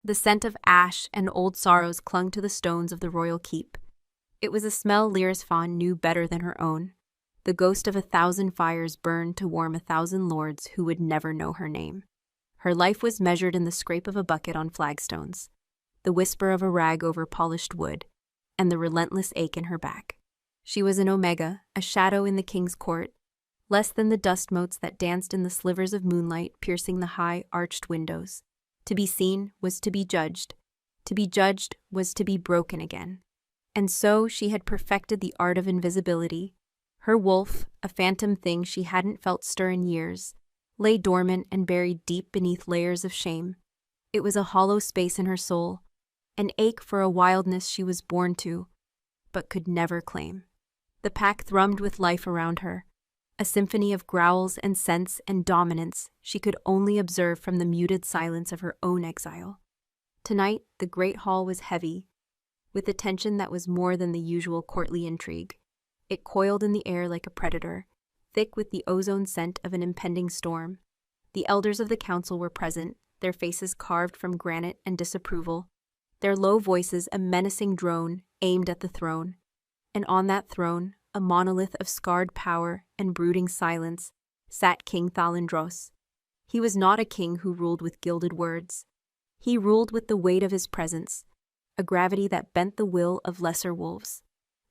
The scent of ash and old sorrows clung to the stones of the royal keep. It was a smell Lyris Fawn knew better than her own. The ghost of 1,000 fires burned to warm 1,000 lords who would never know her name. Her life was measured in the scrape of a bucket on flagstones, the whisper of a rag over polished wood, and the relentless ache in her back. She was an omega, a shadow in the king's court, less than the dust motes that danced in the slivers of moonlight piercing the high, arched windows. To be seen was to be judged. To be judged was to be broken again. And so she had perfected the art of invisibility. Her wolf, a phantom thing she hadn't felt stir in years, lay dormant and buried deep beneath layers of shame. It was a hollow space in her soul, an ache for a wildness she was born to, but could never claim. The pack thrummed with life around her, a symphony of growls and scents and dominance she could only observe from the muted silence of her own exile. Tonight, the great hall was heavy, with a tension that was more than the usual courtly intrigue. It coiled in the air like a predator, thick with the ozone scent of an impending storm. The elders of the council were present, their faces carved from granite and disapproval, their low voices a menacing drone aimed at the throne. And on that throne, a monolith of scarred power and brooding silence, sat King Thalendros. He was not a king who ruled with gilded words. He ruled with the weight of his presence, a gravity that bent the will of lesser wolves.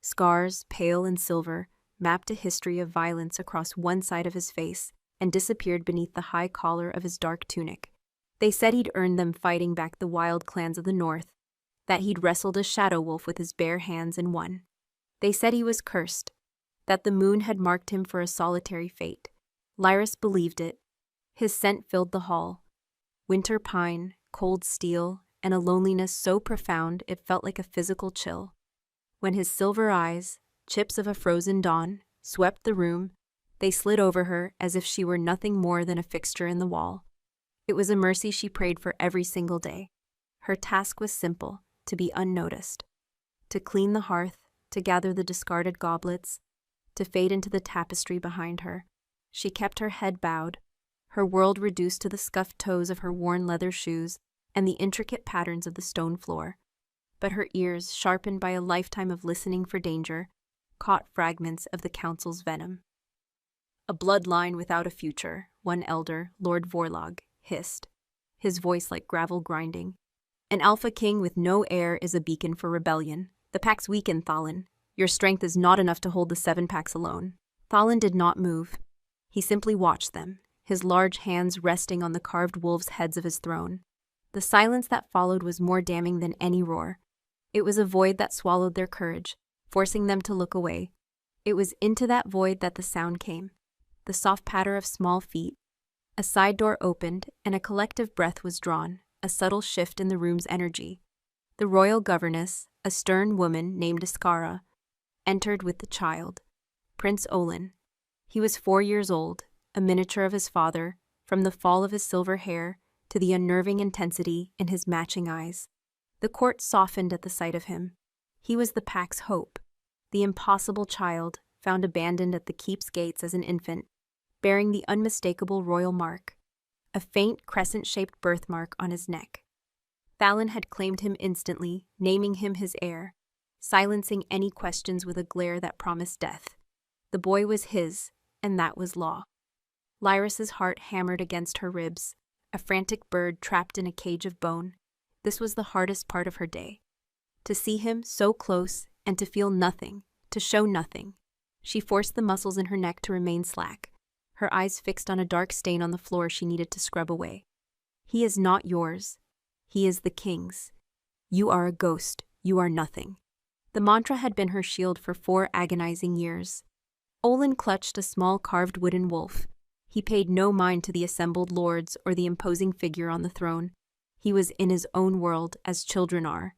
Scars, pale and silver, mapped a history of violence across one side of his face and disappeared beneath the high collar of his dark tunic. They said he'd earned them fighting back the wild clans of the north, that he'd wrestled a shadow wolf with his bare hands and won. They said he was cursed, that the moon had marked him for a solitary fate. Lyris believed it. His scent filled the hall. Winter pine, cold steel, and a loneliness so profound it felt like a physical chill. When his silver eyes, chips of a frozen dawn, swept the room, they slid over her as if she were nothing more than a fixture in the wall. It was a mercy she prayed for every single day. Her task was simple, to be unnoticed. To clean the hearth, to gather the discarded goblets, to fade into the tapestry behind her. She kept her head bowed, her world reduced to the scuffed toes of her worn leather shoes and the intricate patterns of the stone floor. But her ears, sharpened by a lifetime of listening for danger, caught fragments of the council's venom. "A bloodline without a future," one elder, Lord Vorlog, hissed, his voice like gravel grinding. "An alpha king with no heir is a beacon for rebellion. The pack's weakened, Thalin. Your strength is not enough to hold the 7 packs alone." Thalin did not move. He simply watched them, his large hands resting on the carved wolves' heads of his throne. The silence that followed was more damning than any roar. It was a void that swallowed their courage, forcing them to look away. It was into that void that the sound came, the soft patter of small feet. A side door opened, and a collective breath was drawn, a subtle shift in the room's energy. The royal governess, a stern woman named Iskara, entered with the child, Prince Olin. He was 4 years old, a miniature of his father, from the fall of his silver hair to the unnerving intensity in his matching eyes. The court softened at the sight of him. He was the pack's hope, the impossible child found abandoned at the keep's gates as an infant, bearing the unmistakable royal mark, a faint crescent-shaped birthmark on his neck. Thalin had claimed him instantly, naming him his heir, silencing any questions with a glare that promised death. The boy was his, and that was law. Lyris's heart hammered against her ribs, a frantic bird trapped in a cage of bone. This was the hardest part of her day. To see him so close and to feel nothing, to show nothing. She forced the muscles in her neck to remain slack, her eyes fixed on a dark stain on the floor she needed to scrub away. "He is not yours. He is the king's. You are a ghost. You are nothing." The mantra had been her shield for 4 agonizing years. Olin clutched a small carved wooden wolf. He paid no mind to the assembled lords or the imposing figure on the throne. He was in his own world, as children are.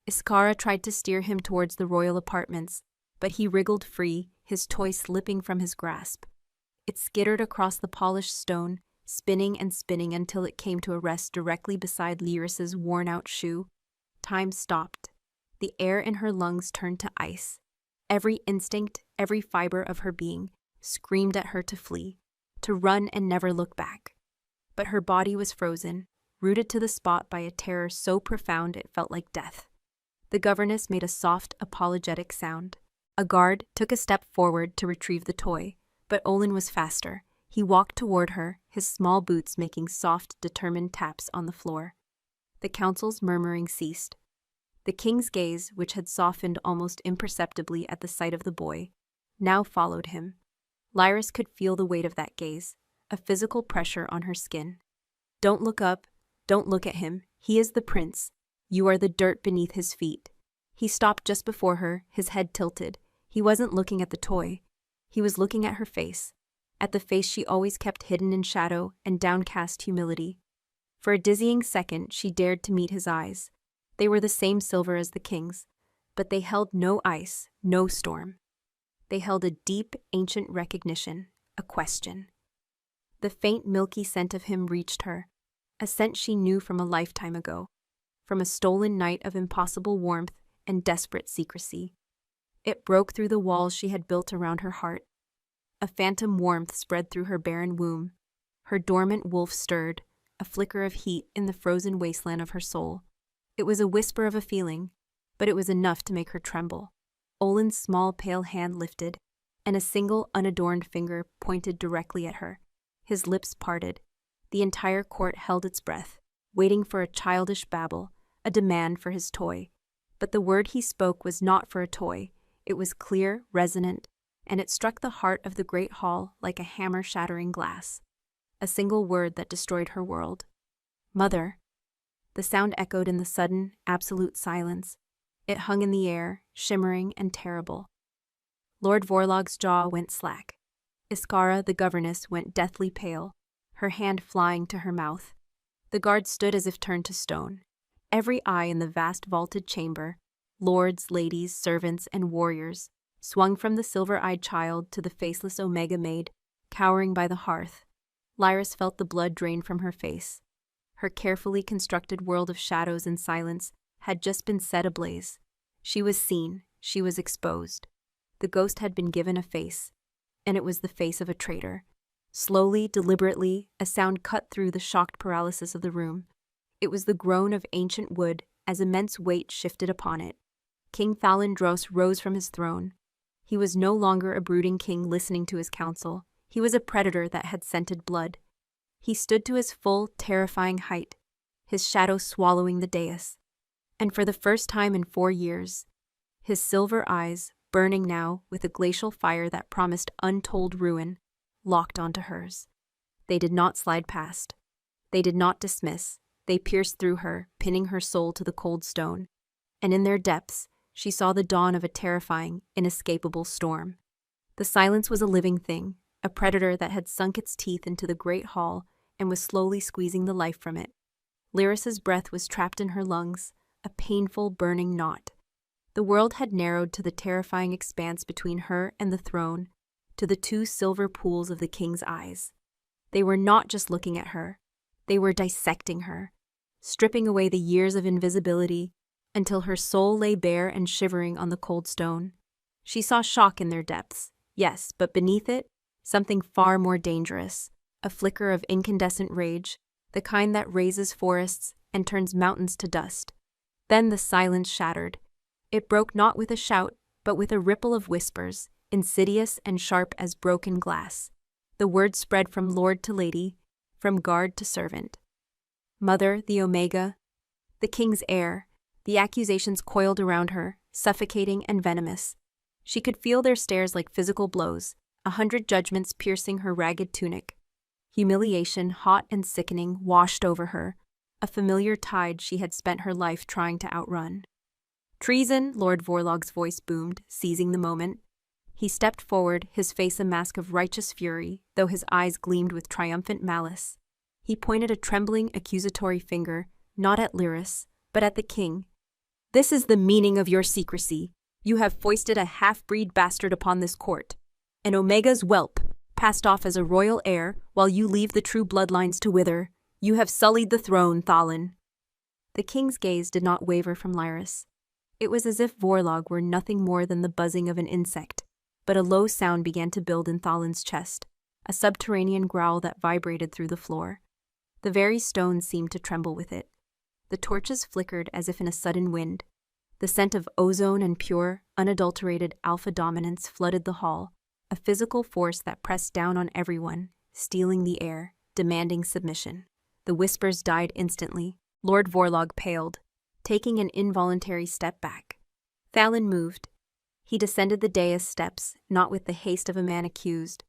Iskara tried to steer him towards the royal apartments, but he wriggled free, his toy slipping from his grasp. It skittered across the polished stone, spinning and spinning until it came to a rest directly beside Lyris's worn-out shoe. Time stopped. The air in her lungs turned to ice. Every instinct, every fiber of her being, screamed at her to flee, to run and never look back. But her body was frozen, rooted to the spot by a terror so profound it felt like death. The governess made a soft, apologetic sound. A guard took a step forward to retrieve the toy, but Olin was faster. He walked toward her, his small boots making soft, determined taps on the floor. The council's murmuring ceased. The king's gaze, which had softened almost imperceptibly at the sight of the boy, now followed him. Lyris could feel the weight of that gaze, a physical pressure on her skin. "Don't look up. Don't look at him. He is the prince. You are the dirt beneath his feet." He stopped just before her, his head tilted. He wasn't looking at the toy. He was looking at her face, at the face she always kept hidden in shadow and downcast humility. For a dizzying second, she dared to meet his eyes. They were the same silver as the king's, but they held no ice, no storm. They held a deep, ancient recognition, a question. The faint, milky scent of him reached her, a scent she knew from a lifetime ago, from a stolen night of impossible warmth and desperate secrecy. It broke through the walls she had built around her heart. A phantom warmth spread through her barren womb. Her dormant wolf stirred, a flicker of heat in the frozen wasteland of her soul. It was a whisper of a feeling, but it was enough to make her tremble. Olin's small, pale hand lifted, and a single, unadorned finger pointed directly at her. His lips parted. The entire court held its breath, waiting for a childish babble, a demand for his toy. But the word he spoke was not for a toy. It was clear, resonant, and it struck the heart of the great hall like a hammer shattering glass. A single word that destroyed her world. "Mother." The sound echoed in the sudden, absolute silence. It hung in the air, shimmering and terrible. Lord Vorlog's jaw went slack. Iskara, the governess, went deathly pale, her hand flying to her mouth. The guard stood as if turned to stone. Every eye in the vast vaulted chamber, lords, ladies, servants, and warriors, swung from the silver-eyed child to the faceless Omega maid, cowering by the hearth. Lyris felt the blood drain from her face. Her carefully constructed world of shadows and silence had just been set ablaze. She was seen, she was exposed. The ghost had been given a face, and it was the face of a traitor. Slowly, deliberately, a sound cut through the shocked paralysis of the room. It was the groan of ancient wood as immense weight shifted upon it. King Thalindros rose from his throne. He was no longer a brooding king listening to his counsel. He was a predator that had scented blood. He stood to his full, terrifying height, his shadow swallowing the dais. And for the first time in 4 years, his silver eyes, burning now with a glacial fire that promised untold ruin, locked onto hers. They did not slide past. They did not dismiss. They pierced through her, pinning her soul to the cold stone. And in their depths, she saw the dawn of a terrifying, inescapable storm. The silence was a living thing, a predator that had sunk its teeth into the great hall and was slowly squeezing the life from it. Lyris's breath was trapped in her lungs, a painful, burning knot. The world had narrowed to the terrifying expanse between her and the throne, to the 2 silver pools of the king's eyes. They were not just looking at her. They were dissecting her, stripping away the years of invisibility until her soul lay bare and shivering on the cold stone. She saw shock in their depths, yes, but beneath it, something far more dangerous, a flicker of incandescent rage, the kind that razes forests and turns mountains to dust. Then the silence shattered. It broke not with a shout, but with a ripple of whispers, insidious and sharp as broken glass. The words spread from lord to lady, from guard to servant. Mother, the Omega, the king's heir. The accusations coiled around her, suffocating and venomous. She could feel their stares like physical blows, 100 judgments piercing her ragged tunic. Humiliation, hot and sickening, washed over her, a familiar tide she had spent her life trying to outrun. "Treason," Lord Vorlog's voice boomed, seizing the moment. He stepped forward, his face a mask of righteous fury, though his eyes gleamed with triumphant malice. He pointed a trembling, accusatory finger, not at Lyris, but at the king. "This is the meaning of your secrecy. You have foisted a half-breed bastard upon this court, an Omega's whelp, passed off as a royal heir while you leave the true bloodlines to wither. You have sullied the throne, Thalin." The king's gaze did not waver from Lyris. It was as if Vorlog were nothing more than the buzzing of an insect, but a low sound began to build in Thalin's chest, a subterranean growl that vibrated through the floor. The very stones seemed to tremble with it. The torches flickered as if in a sudden wind. The scent of ozone and pure, unadulterated alpha dominance flooded the hall, a physical force that pressed down on everyone, stealing the air, demanding submission. The whispers died instantly. Lord Vorlog paled, taking an involuntary step back. Thalin moved. He descended the dais steps, not with the haste of a man accused,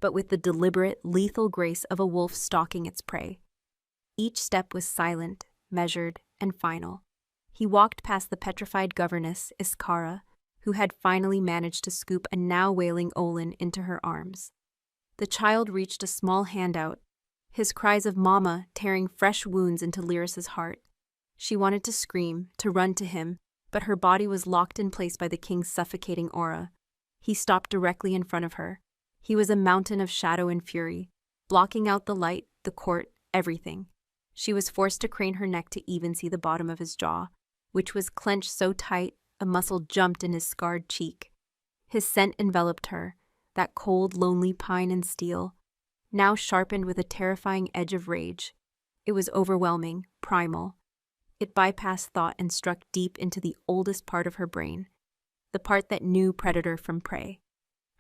but with the deliberate, lethal grace of a wolf stalking its prey. Each step was silent, measured, and final. He walked past the petrified governess, Iskara, who had finally managed to scoop a now wailing Olin into her arms. The child reached a small hand out, his cries of "Mama" tearing fresh wounds into Lyris's heart. She wanted to scream, to run to him, but her body was locked in place by the king's suffocating aura. He stopped directly in front of her. He was a mountain of shadow and fury, blocking out the light, the court, everything. She was forced to crane her neck to even see the bottom of his jaw, which was clenched so tight a muscle jumped in his scarred cheek. His scent enveloped her, that cold, lonely pine and steel, now sharpened with a terrifying edge of rage. It was overwhelming, primal. It bypassed thought and struck deep into the oldest part of her brain, the part that knew predator from prey.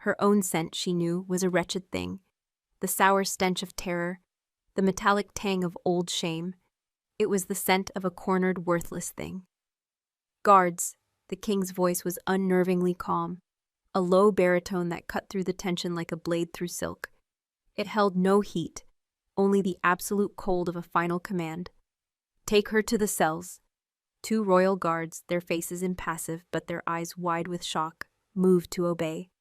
Her own scent, she knew, was a wretched thing, the sour stench of terror, the metallic tang of old shame. It was the scent of a cornered, worthless thing. "Guards," the king's voice was unnervingly calm, a low baritone that cut through the tension like a blade through silk. It held no heat, only the absolute cold of a final command. "Take her to the cells." 2 royal guards, their faces impassive but their eyes wide with shock, moved to obey.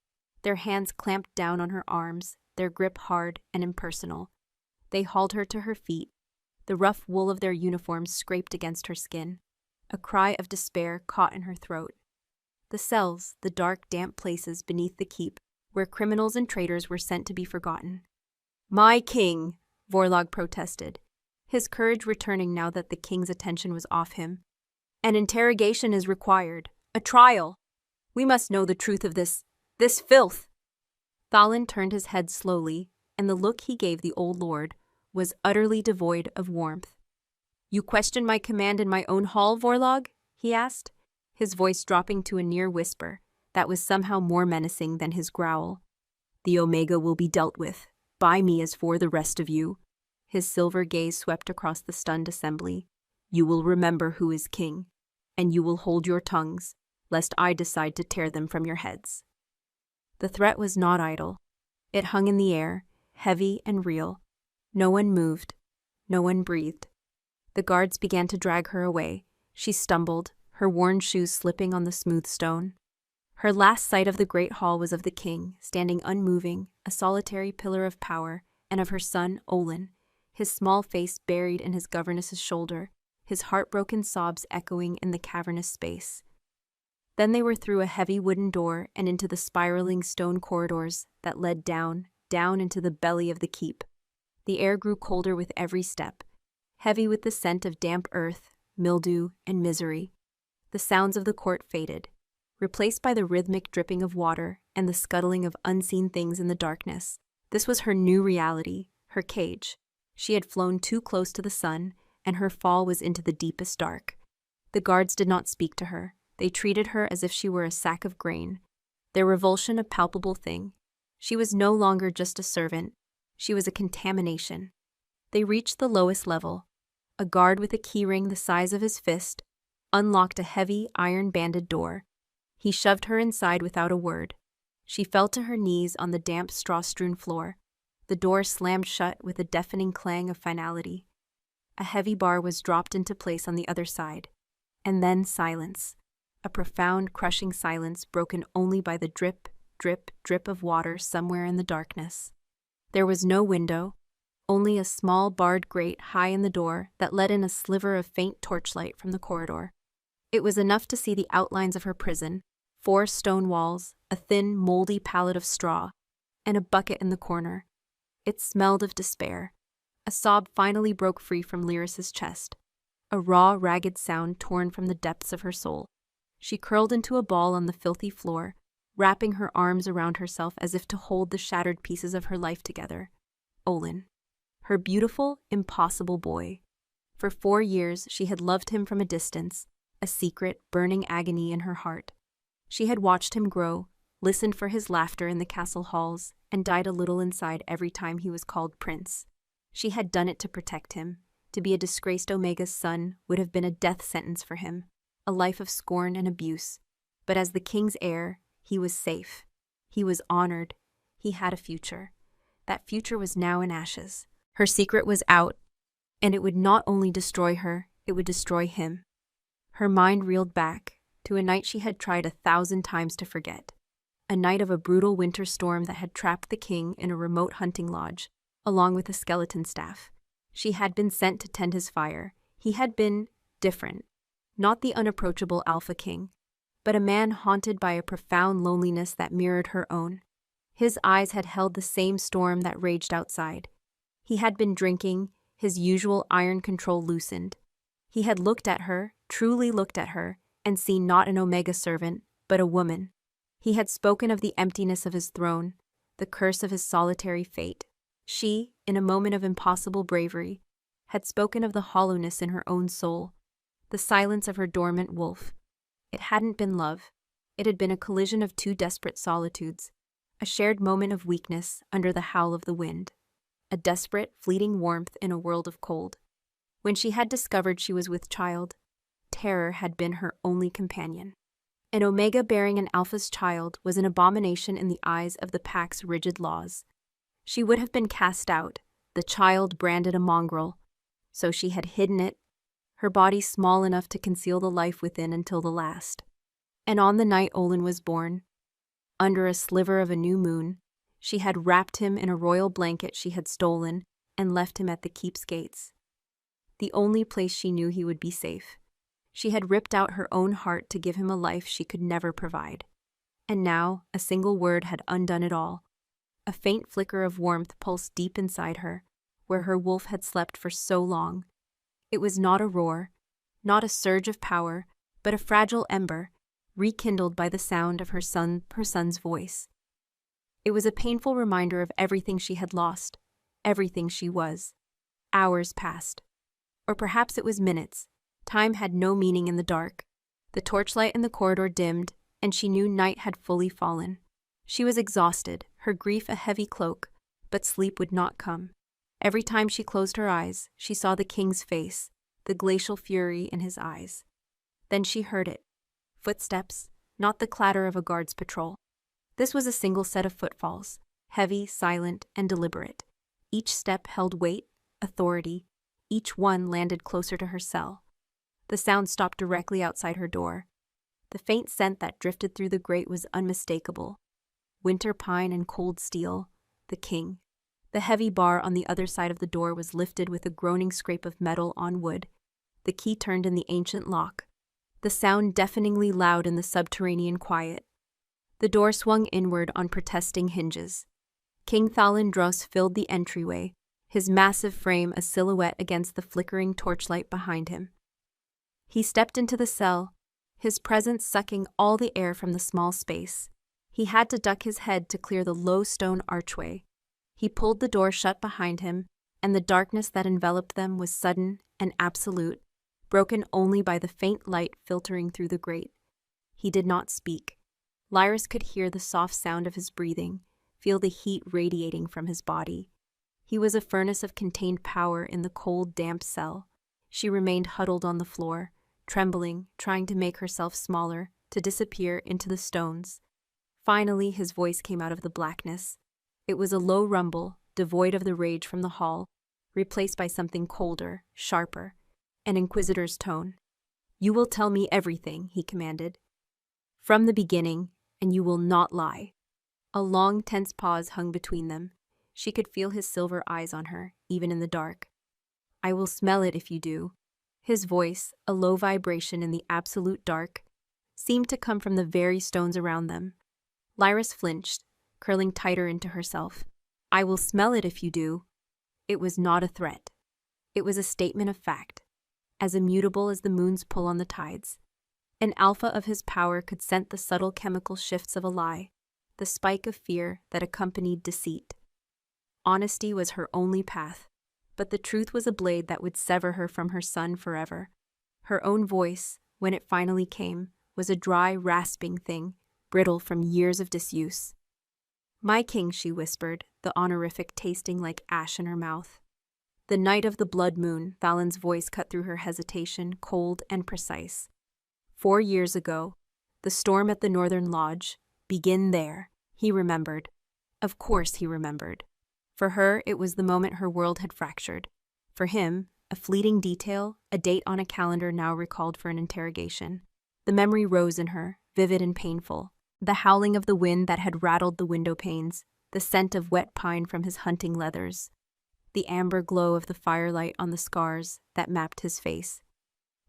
Their hands clamped down on her arms, their grip hard and impersonal. They hauled her to her feet. The rough wool of their uniforms scraped against her skin. A cry of despair caught in her throat. The cells, the dark, damp places beneath the keep, where criminals and traitors were sent to be forgotten. "My king," Vorlog protested, his courage returning now that the king's attention was off him. "An interrogation is required. A trial. We must know the truth of this filth." Thalin turned his head slowly, and the look he gave the old lord was utterly devoid of warmth. "You question my command in my own hall, Vorlog?" he asked, his voice dropping to a near whisper that was somehow more menacing than his growl. "The Omega will be dealt with, by me as for the rest of you." His silver gaze swept across the stunned assembly. "You will remember who is king, and you will hold your tongues, lest I decide to tear them from your heads." The threat was not idle. It hung in the air, heavy and real. No one moved. No one breathed. The guards began to drag her away. She stumbled, her worn shoes slipping on the smooth stone. Her last sight of the great hall was of the king, standing unmoving, a solitary pillar of power, and of her son, Olin, his small face buried in his governess's shoulder, his heartbroken sobs echoing in the cavernous space. Then they were through a heavy wooden door and into the spiraling stone corridors that led down into the belly of the keep. The air grew colder with every step, heavy with the scent of damp earth, mildew, and misery. The sounds of the court faded, replaced by the rhythmic dripping of water and the scuttling of unseen things in the darkness. This was her new reality, her cage. She had flown too close to the sun, and her fall was into the deepest dark. The guards did not speak to her. They treated her as if she were a sack of grain, their revulsion a palpable thing. She was no longer just a servant. She was a contamination. They reached the lowest level. A guard with a keyring the size of his fist unlocked a heavy, iron-banded door. He shoved her inside without a word. She fell to her knees on the damp, straw-strewn floor. The door slammed shut with a deafening clang of finality. A heavy bar was dropped into place on the other side. And then silence. A profound, crushing silence broken only by the drip, drip, drip of water somewhere in the darkness. There was no window, only a small barred grate high in the door that let in a sliver of faint torchlight from the corridor. It was enough to see the outlines of her prison, 4 stone walls, a thin, moldy pallet of straw, and a bucket in the corner. It smelled of despair. A sob finally broke free from Lyris's chest, a raw, ragged sound torn from the depths of her soul. She curled into a ball on the filthy floor, wrapping her arms around herself as if to hold the shattered pieces of her life together. Olin. her beautiful, impossible boy. For 4 years, she had loved him from a distance, a secret, burning agony in her heart. She had watched him grow, listened for his laughter in the castle halls, and died a little inside every time he was called prince. She had done it to protect him. To be a disgraced Omega's son would have been a death sentence for him, a life of scorn and abuse. But as the king's heir, he was safe. He was honored. He had a future. That future was now in ashes. Her secret was out, and it would not only destroy her, it would destroy him. Her mind reeled back to a night she had tried 1,000 times to forget. A night of a brutal winter storm that had trapped the king in a remote hunting lodge, along with a skeleton staff. She had been sent to tend his fire. He had been different. Not the unapproachable Alpha King, but a man haunted by a profound loneliness that mirrored her own. His eyes had held the same storm that raged outside. He had been drinking, his usual iron control loosened. He had looked at her, truly looked at her, and seen not an Omega servant, but a woman. He had spoken of the emptiness of his throne, the curse of his solitary fate. She, in a moment of impossible bravery, had spoken of the hollowness in her own soul, the silence of her dormant wolf. It hadn't been love. It had been a collision of 2 desperate solitudes, a shared moment of weakness under the howl of the wind, a desperate, fleeting warmth in a world of cold. When she had discovered she was with child, terror had been her only companion. An Omega bearing an Alpha's child was an abomination in the eyes of the pack's rigid laws. She would have been cast out, the child branded a mongrel, so she had hidden it, her body small enough to conceal the life within until the last. And on the night Olin was born, under a sliver of a new moon, she had wrapped him in a royal blanket she had stolen and left him at the keep's gates. The only place she knew he would be safe. She had ripped out her own heart to give him a life she could never provide. And now, a single word had undone it all. A faint flicker of warmth pulsed deep inside her, where her wolf had slept for so long. It was not a roar, not a surge of power, but a fragile ember, rekindled by the sound of her son's voice. It was a painful reminder of everything she had lost, everything she was. Hours passed. Or perhaps it was minutes. Time had no meaning in the dark. The torchlight in the corridor dimmed, and she knew night had fully fallen. She was exhausted, her grief a heavy cloak, but sleep would not come. Every time she closed her eyes, she saw the king's face, the glacial fury in his eyes. Then she heard it. Footsteps, not the clatter of a guard's patrol. This was a single set of footfalls, heavy, silent, and deliberate. Each step held weight, authority. Each one landed closer to her cell. The sound stopped directly outside her door. The faint scent that drifted through the grate was unmistakable. Winter pine and cold steel, the king. The heavy bar on the other side of the door was lifted with a groaning scrape of metal on wood. The key turned in the ancient lock. The sound deafeningly loud in the subterranean quiet. The door swung inward on protesting hinges. King Thalindros filled the entryway, his massive frame a silhouette against the flickering torchlight behind him. He stepped into the cell, his presence sucking all the air from the small space. He had to duck his head to clear the low stone archway. He pulled the door shut behind him, and the darkness that enveloped them was sudden and absolute, broken only by the faint light filtering through the grate. He did not speak. Lyris could hear the soft sound of his breathing, feel the heat radiating from his body. He was a furnace of contained power in the cold, damp cell. She remained huddled on the floor, trembling, trying to make herself smaller, to disappear into the stones. Finally, his voice came out of the blackness. It was a low rumble, devoid of the rage from the hall, replaced by something colder, sharper, an inquisitor's tone. "You will tell me everything," he commanded. "From the beginning, and you will not lie." A long, tense pause hung between them. She could feel his silver eyes on her, even in the dark. "I will smell it if you do." His voice, a low vibration in the absolute dark, seemed to come from the very stones around them. Lyris flinched, curling tighter into herself. "I will smell it if you do." It was not a threat. It was a statement of fact, as immutable as the moon's pull on the tides. An alpha of his power could scent the subtle chemical shifts of a lie, the spike of fear that accompanied deceit. Honesty was her only path. But the truth was a blade that would sever her from her son forever. Her own voice, when it finally came, was a dry, rasping thing, brittle from years of disuse. "My king," she whispered, the honorific tasting like ash in her mouth. "The night of the blood moon," Valen's voice cut through her hesitation, cold and precise. "4 years ago, the storm at the Northern Lodge. Begin there." He remembered. Of course he remembered. For her, it was the moment her world had fractured. For him, a fleeting detail, a date on a calendar now recalled for an interrogation. The memory rose in her, vivid and painful. The howling of the wind that had rattled the window panes, the scent of wet pine from his hunting leathers, the amber glow of the firelight on the scars that mapped his face.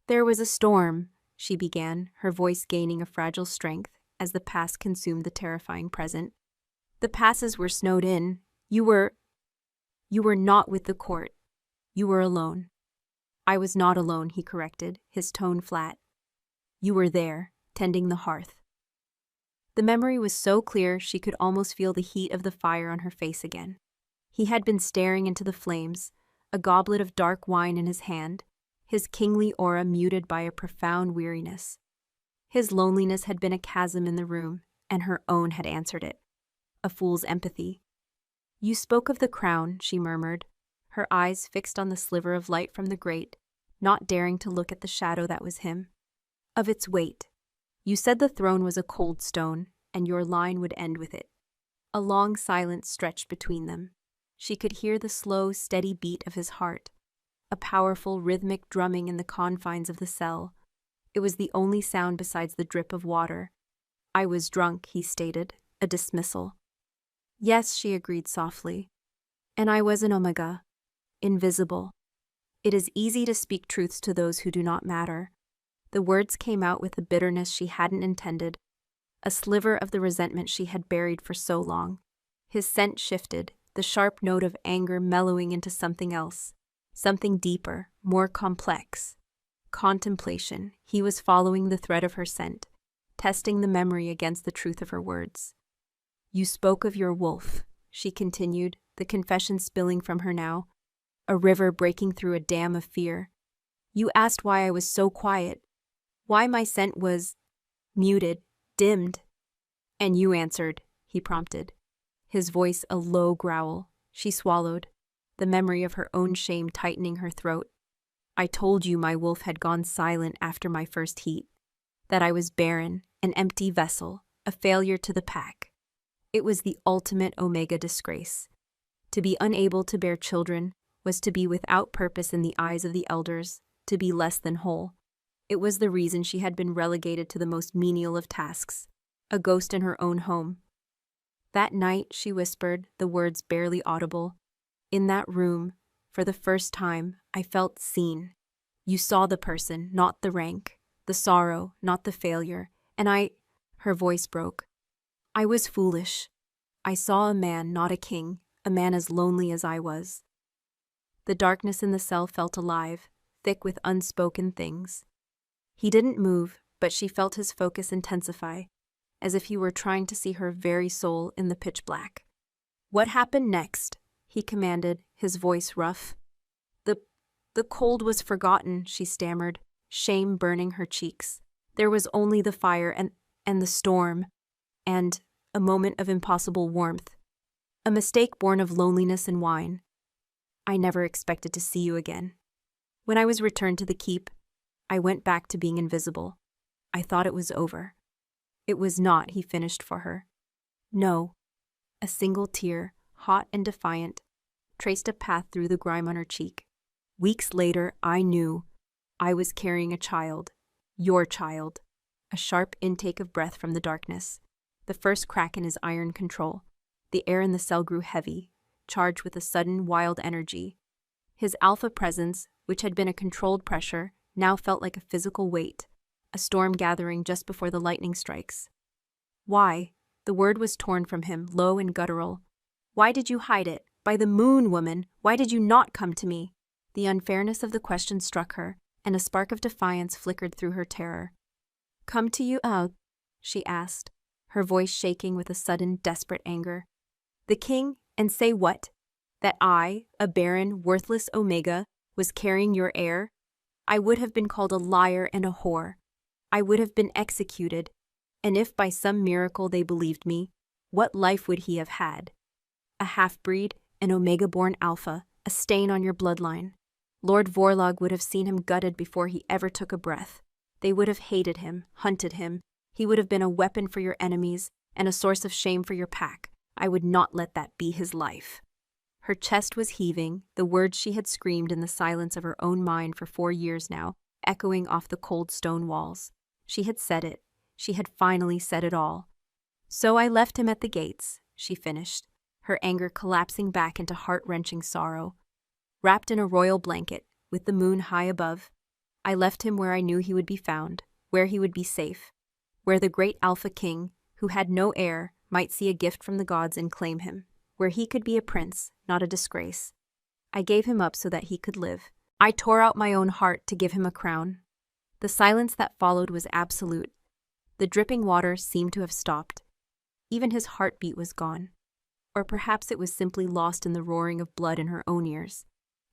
"There was a storm," she began, her voice gaining a fragile strength as the past consumed the terrifying present. "The passes were snowed in. You were not with the court. You were alone." "I was not alone," he corrected, his tone flat. "You were there, tending the hearth." The memory was so clear she could almost feel the heat of the fire on her face again. He had been staring into the flames, a goblet of dark wine in his hand, his kingly aura muted by a profound weariness. His loneliness had been a chasm in the room, and her own had answered it. A fool's empathy. "You spoke of the crown," she murmured, her eyes fixed on the sliver of light from the grate, not daring to look at the shadow that was him. "Of its weight. You said the throne was a cold stone, and your line would end with it." A long silence stretched between them. She could hear the slow, steady beat of his heart, a powerful, rhythmic drumming in the confines of the cell. It was the only sound besides the drip of water. "I was drunk," he stated, a dismissal. "Yes," she agreed softly. "And I was an omega, invisible." It is easy to speak truths to those who do not matter. The words came out with a bitterness she hadn't intended, a sliver of the resentment she had buried for so long. His scent shifted, the sharp note of anger mellowing into something else, something deeper, more complex. Contemplation. He was following the thread of her scent, testing the memory against the truth of her words. "You spoke of your wolf," she continued, the confession spilling from her now, a river breaking through a dam of fear. "You asked why I was so quiet, why my scent was muted, dimmed." "And you answered," he prompted, his voice a low growl. She swallowed, the memory of her own shame tightening her throat. "I told you my wolf had gone silent after my first heat, that I was barren, an empty vessel, a failure to the pack. It was the ultimate omega disgrace. To be unable to bear children was to be without purpose in the eyes of the elders, to be less than whole. It was the reason she had been relegated to the most menial of tasks, a ghost in her own home. That night," she whispered, the words barely audible, "in that room, for the first time, I felt seen. You saw the person, not the rank, the sorrow, not the failure, and I—" Her voice broke. "I was foolish. I saw a man, not a king, a man as lonely as I was." The darkness in the cell felt alive, thick with unspoken things. He didn't move, but she felt his focus intensify, as if he were trying to see her very soul in the pitch black. "What happened next?" he commanded, his voice rough. The cold was forgotten," she stammered, shame burning her cheeks. "There was only the fire and the storm, and a moment of impossible warmth. A mistake born of loneliness and wine. I never expected to see you again. When I was returned to the keep, I went back to being invisible. I thought it was over." "It was not," he finished for her. "No." A single tear, hot and defiant, traced a path through the grime on her cheek. "Weeks later, I knew I was carrying a child. Your child." A sharp intake of breath from the darkness, the first crack in his iron control. The air in the cell grew heavy, charged with a sudden, wild energy. His alpha presence, which had been a controlled pressure, now felt like a physical weight, a storm gathering just before the lightning strikes. "Why?" The word was torn from him, low and guttural. "Why did you hide it? By the moon, woman! Why did you not come to me?" The unfairness of the question struck her, and a spark of defiance flickered through her terror. "Come to you, she asked, her voice shaking with a sudden, desperate anger. "The king, and say what?" That I, a barren, worthless Omega, was carrying your heir? I would have been called a liar and a whore. I would have been executed, and if by some miracle they believed me, what life would he have had? A half-breed, an Omega-born alpha, a stain on your bloodline. Lord Vorlog would have seen him gutted before he ever took a breath. They would have hated him, hunted him. He would have been a weapon for your enemies and a source of shame for your pack. I would not let that be his life. Her chest was heaving, the words she had screamed in the silence of her own mind for 4 years now, echoing off the cold stone walls. She had said it. She had finally said it all. So I left him at the gates, she finished, her anger collapsing back into heart-wrenching sorrow. Wrapped in a royal blanket, with the moon high above, I left him where I knew he would be found, where he would be safe, where the great Alpha King, who had no heir, might see a gift from the gods and claim him, where he could be a prince, not a disgrace. I gave him up so that he could live. I tore out my own heart to give him a crown. The silence that followed was absolute. The dripping water seemed to have stopped. Even his heartbeat was gone. Or perhaps it was simply lost in the roaring of blood in her own ears.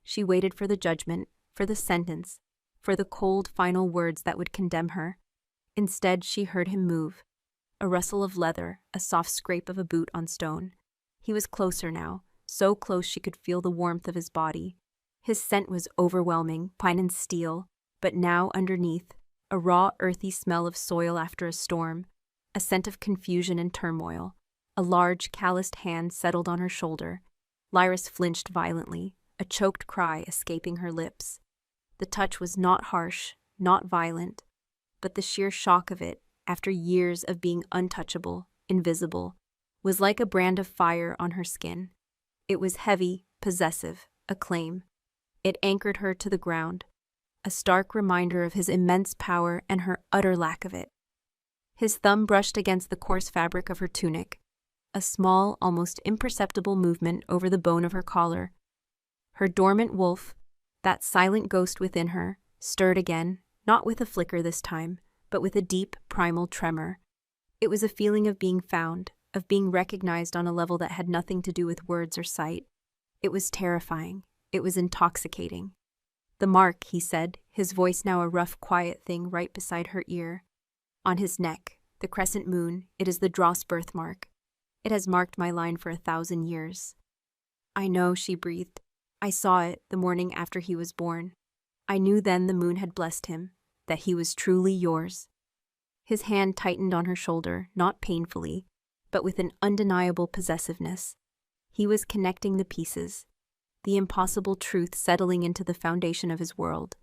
She waited for the judgment, for the sentence, for the cold final words that would condemn her. Instead, she heard him move. A rustle of leather, a soft scrape of a boot on stone. He was closer now, so close she could feel the warmth of his body. His scent was overwhelming, pine and steel, but now underneath, a raw, earthy smell of soil after a storm, a scent of confusion and turmoil. A large, calloused hand settled on her shoulder. Lyris flinched violently, a choked cry escaping her lips. The touch was not harsh, not violent, but the sheer shock of it, after years of being untouchable, invisible, was like a brand of fire on her skin. It was heavy, possessive, a claim. It anchored her to the ground, a stark reminder of his immense power and her utter lack of it. His thumb brushed against the coarse fabric of her tunic, a small, almost imperceptible movement over the bone of her collar. Her dormant wolf, that silent ghost within her, stirred again, not with a flicker this time, but with a deep, primal tremor. It was a feeling of being found, of being recognized on a level that had nothing to do with words or sight. It was terrifying. It was intoxicating. "The mark," he said, his voice now a rough, quiet thing right beside her ear. "On his neck, the crescent moon, it is the Dross birthmark. It has marked my line for 1,000 years. "I know," she breathed. "I saw it the morning after he was born. I knew then the moon had blessed him, that he was truly yours." His hand tightened on her shoulder, not painfully, but with an undeniable possessiveness. He was connecting the pieces, the impossible truth settling into the foundation of his world.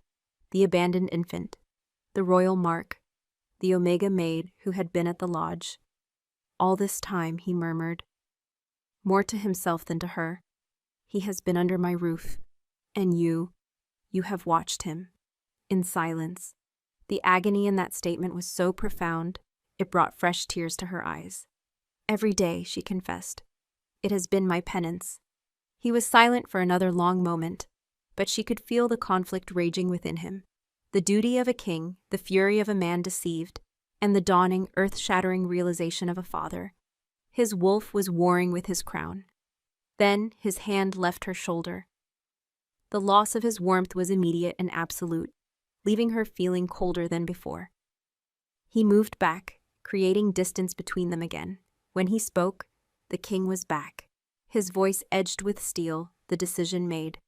The abandoned infant, the royal mark, the Omega maid who had been at the lodge. All this time, he murmured, more to himself than to her, he has been under my roof, and you have watched him, in silence. The agony in that statement was so profound, it brought fresh tears to her eyes. "Every day," she confessed. "It has been my penance." He was silent for another long moment, but she could feel the conflict raging within him. The duty of a king, the fury of a man deceived, and the dawning, earth-shattering realization of a father. His wolf was warring with his crown. Then his hand left her shoulder. The loss of his warmth was immediate and absolute, leaving her feeling colder than before. He moved back, creating distance between them again. When he spoke, the king was back. His voice edged with steel, the decision made.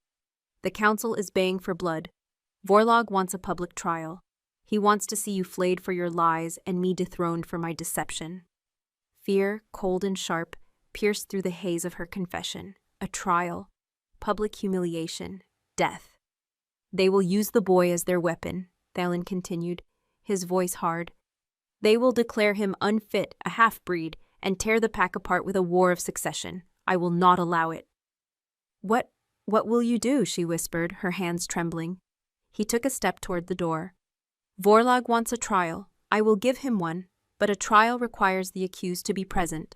"The council is baying for blood. Vorlog wants a public trial. He wants to see you flayed for your lies and me dethroned for my deception." Fear, cold and sharp, pierced through the haze of her confession. A trial, public humiliation, death. "They will use the boy as their weapon," Thalen continued, his voice hard. "They will declare him unfit, a half-breed, and tear the pack apart with a war of succession. I will not allow it." What will you do?" she whispered, her hands trembling. He took a step toward the door. "Vorlog wants a trial. I will give him one, but a trial requires the accused to be present."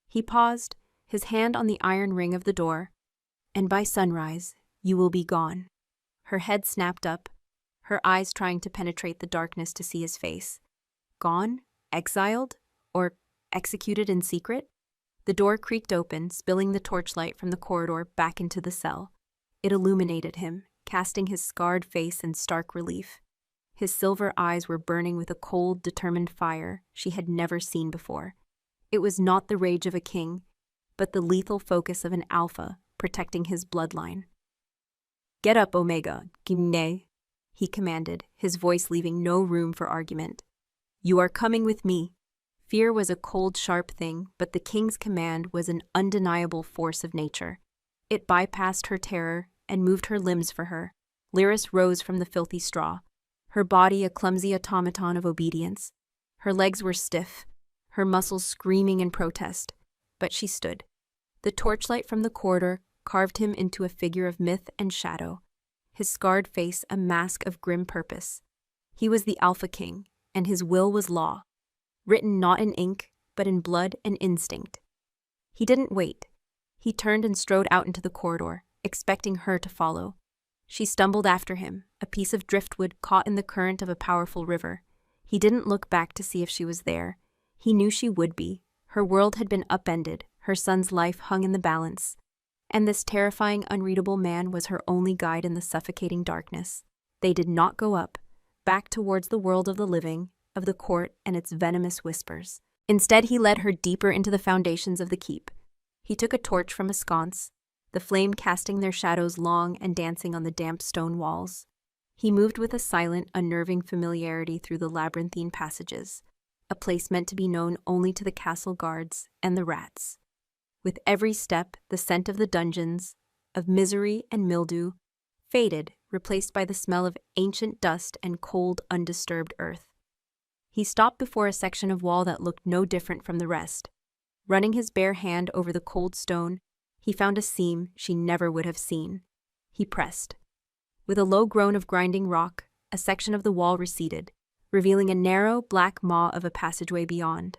He paused, his hand on the iron ring of the door. "And by sunrise, you will be gone." Her head snapped up, her eyes trying to penetrate the darkness to see his face. Gone? Exiled? Or executed in secret? The door creaked open, spilling the torchlight from the corridor back into the cell. It illuminated him, casting his scarred face in stark relief. His silver eyes were burning with a cold, determined fire she had never seen before. It was not the rage of a king, but the lethal focus of an alpha protecting his bloodline. "Get up, Omega, Gimne," he commanded, his voice leaving no room for argument. "You are coming with me." Fear was a cold, sharp thing, but the king's command was an undeniable force of nature. It bypassed her terror and moved her limbs for her. Lyris rose from the filthy straw, her body a clumsy automaton of obedience. Her legs were stiff, her muscles screaming in protest, but she stood. The torchlight from the corridor carved him into a figure of myth and shadow, his scarred face a mask of grim purpose. He was the Alpha King, and his will was law, written not in ink, but in blood and instinct. He didn't wait. He turned and strode out into the corridor, expecting her to follow. She stumbled after him, a piece of driftwood caught in the current of a powerful river. He didn't look back to see if she was there. He knew she would be. Her world had been upended, her son's life hung in the balance, and this terrifying, unreadable man was her only guide in the suffocating darkness. They did not go up, back towards the world of the living, of the court and its venomous whispers. Instead, he led her deeper into the foundations of the keep. He took a torch from a sconce, the flame casting their shadows long and dancing on the damp stone walls. He moved with a silent, unnerving familiarity through the labyrinthine passages, a place meant to be known only to the castle guards and the rats. With every step, the scent of the dungeons, of misery and mildew, faded, replaced by the smell of ancient dust and cold, undisturbed earth. He stopped before a section of wall that looked no different from the rest. Running his bare hand over the cold stone, he found a seam she never would have seen. He pressed. With a low groan of grinding rock, a section of the wall receded, revealing a narrow, black maw of a passageway beyond.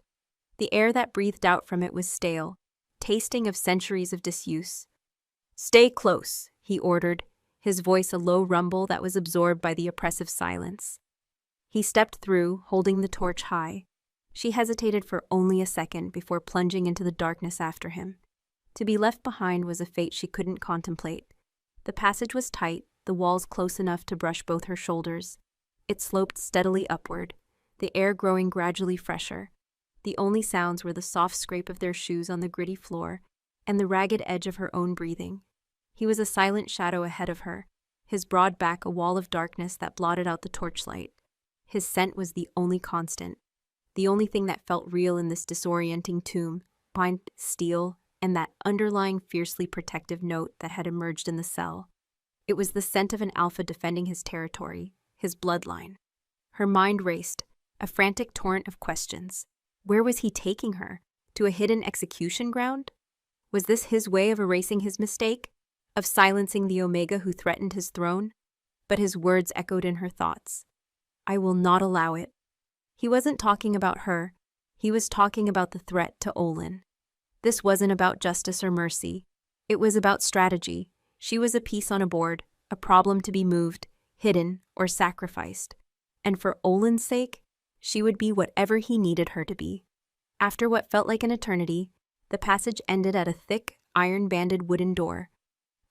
The air that breathed out from it was stale, tasting of centuries of disuse. "Stay close," he ordered, his voice a low rumble that was absorbed by the oppressive silence. He stepped through, holding the torch high. She hesitated for only a second before plunging into the darkness after him. To be left behind was a fate she couldn't contemplate. The passage was tight, the walls close enough to brush both her shoulders. It sloped steadily upward, the air growing gradually fresher. The only sounds were the soft scrape of their shoes on the gritty floor and the ragged edge of her own breathing. He was a silent shadow ahead of her, his broad back a wall of darkness that blotted out the torchlight. His scent was the only constant, the only thing that felt real in this disorienting tomb, behind steel and that underlying fiercely protective note that had emerged in the cell. It was the scent of an alpha defending his territory, his bloodline. Her mind raced, a frantic torrent of questions. Where was he taking her? To a hidden execution ground? Was this his way of erasing his mistake? Of silencing the Omega who threatened his throne? But his words echoed in her thoughts. "I will not allow it." He wasn't talking about her. He was talking about the threat to Olin. This wasn't about justice or mercy. It was about strategy. She was a piece on a board, a problem to be moved, hidden, or sacrificed. And for Olin's sake, she would be whatever he needed her to be. After what felt like an eternity, the passage ended at a thick, iron-banded wooden door.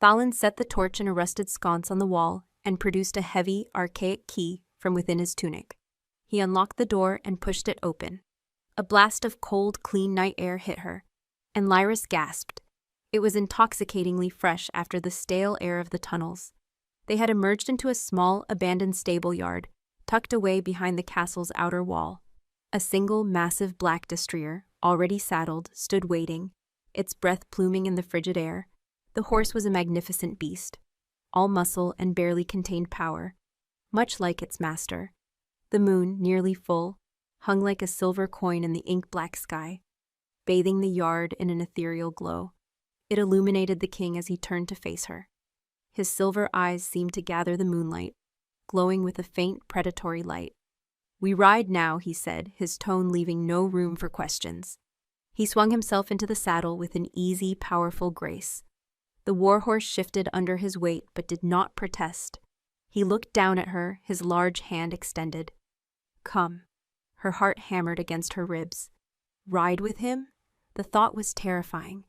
Thalin set the torch in a rusted sconce on the wall and produced a heavy, archaic key from within his tunic. He unlocked the door and pushed it open. A blast of cold, clean night air hit her, and Lyris gasped. It was intoxicatingly fresh after the stale air of the tunnels. They had emerged into a small, abandoned stable yard, tucked away behind the castle's outer wall. A single, massive black destrier, already saddled, stood waiting, its breath pluming in the frigid air. The horse was a magnificent beast, all muscle and barely contained power, much like its master. The moon, nearly full, hung like a silver coin in the ink-black sky, bathing the yard in an ethereal glow. It illuminated the king as he turned to face her. His silver eyes seemed to gather the moonlight, glowing with a faint, predatory light. "We ride now," he said, his tone leaving no room for questions. He swung himself into the saddle with an easy, powerful grace. The warhorse shifted under his weight but did not protest. He looked down at her, his large hand extended. "Come." Her heart hammered against her ribs. Ride with him? The thought was terrifying.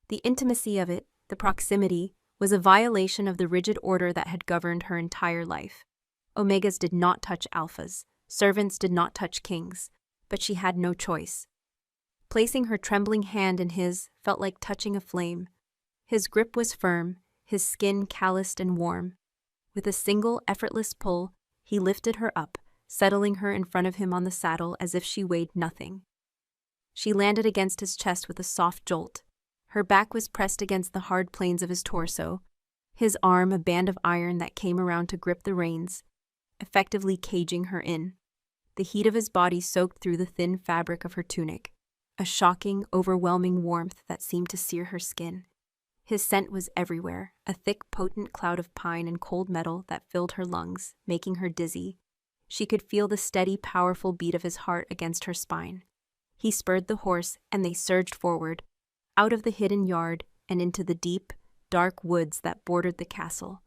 The intimacy of it, the proximity, was a violation of the rigid order that had governed her entire life. Omegas did not touch alphas, servants did not touch kings, but she had no choice. Placing her trembling hand in his felt like touching a flame. His grip was firm, his skin calloused and warm. With a single, effortless pull, he lifted her up, settling her in front of him on the saddle as if she weighed nothing. She landed against his chest with a soft jolt. Her back was pressed against the hard planes of his torso, his arm a band of iron that came around to grip the reins, effectively caging her in. The heat of his body soaked through the thin fabric of her tunic, a shocking, overwhelming warmth that seemed to sear her skin. His scent was everywhere, a thick, potent cloud of pine and cold metal that filled her lungs, making her dizzy. She could feel the steady, powerful beat of his heart against her spine. He spurred the horse, and they surged forward, out of the hidden yard and into the deep, dark woods that bordered the castle.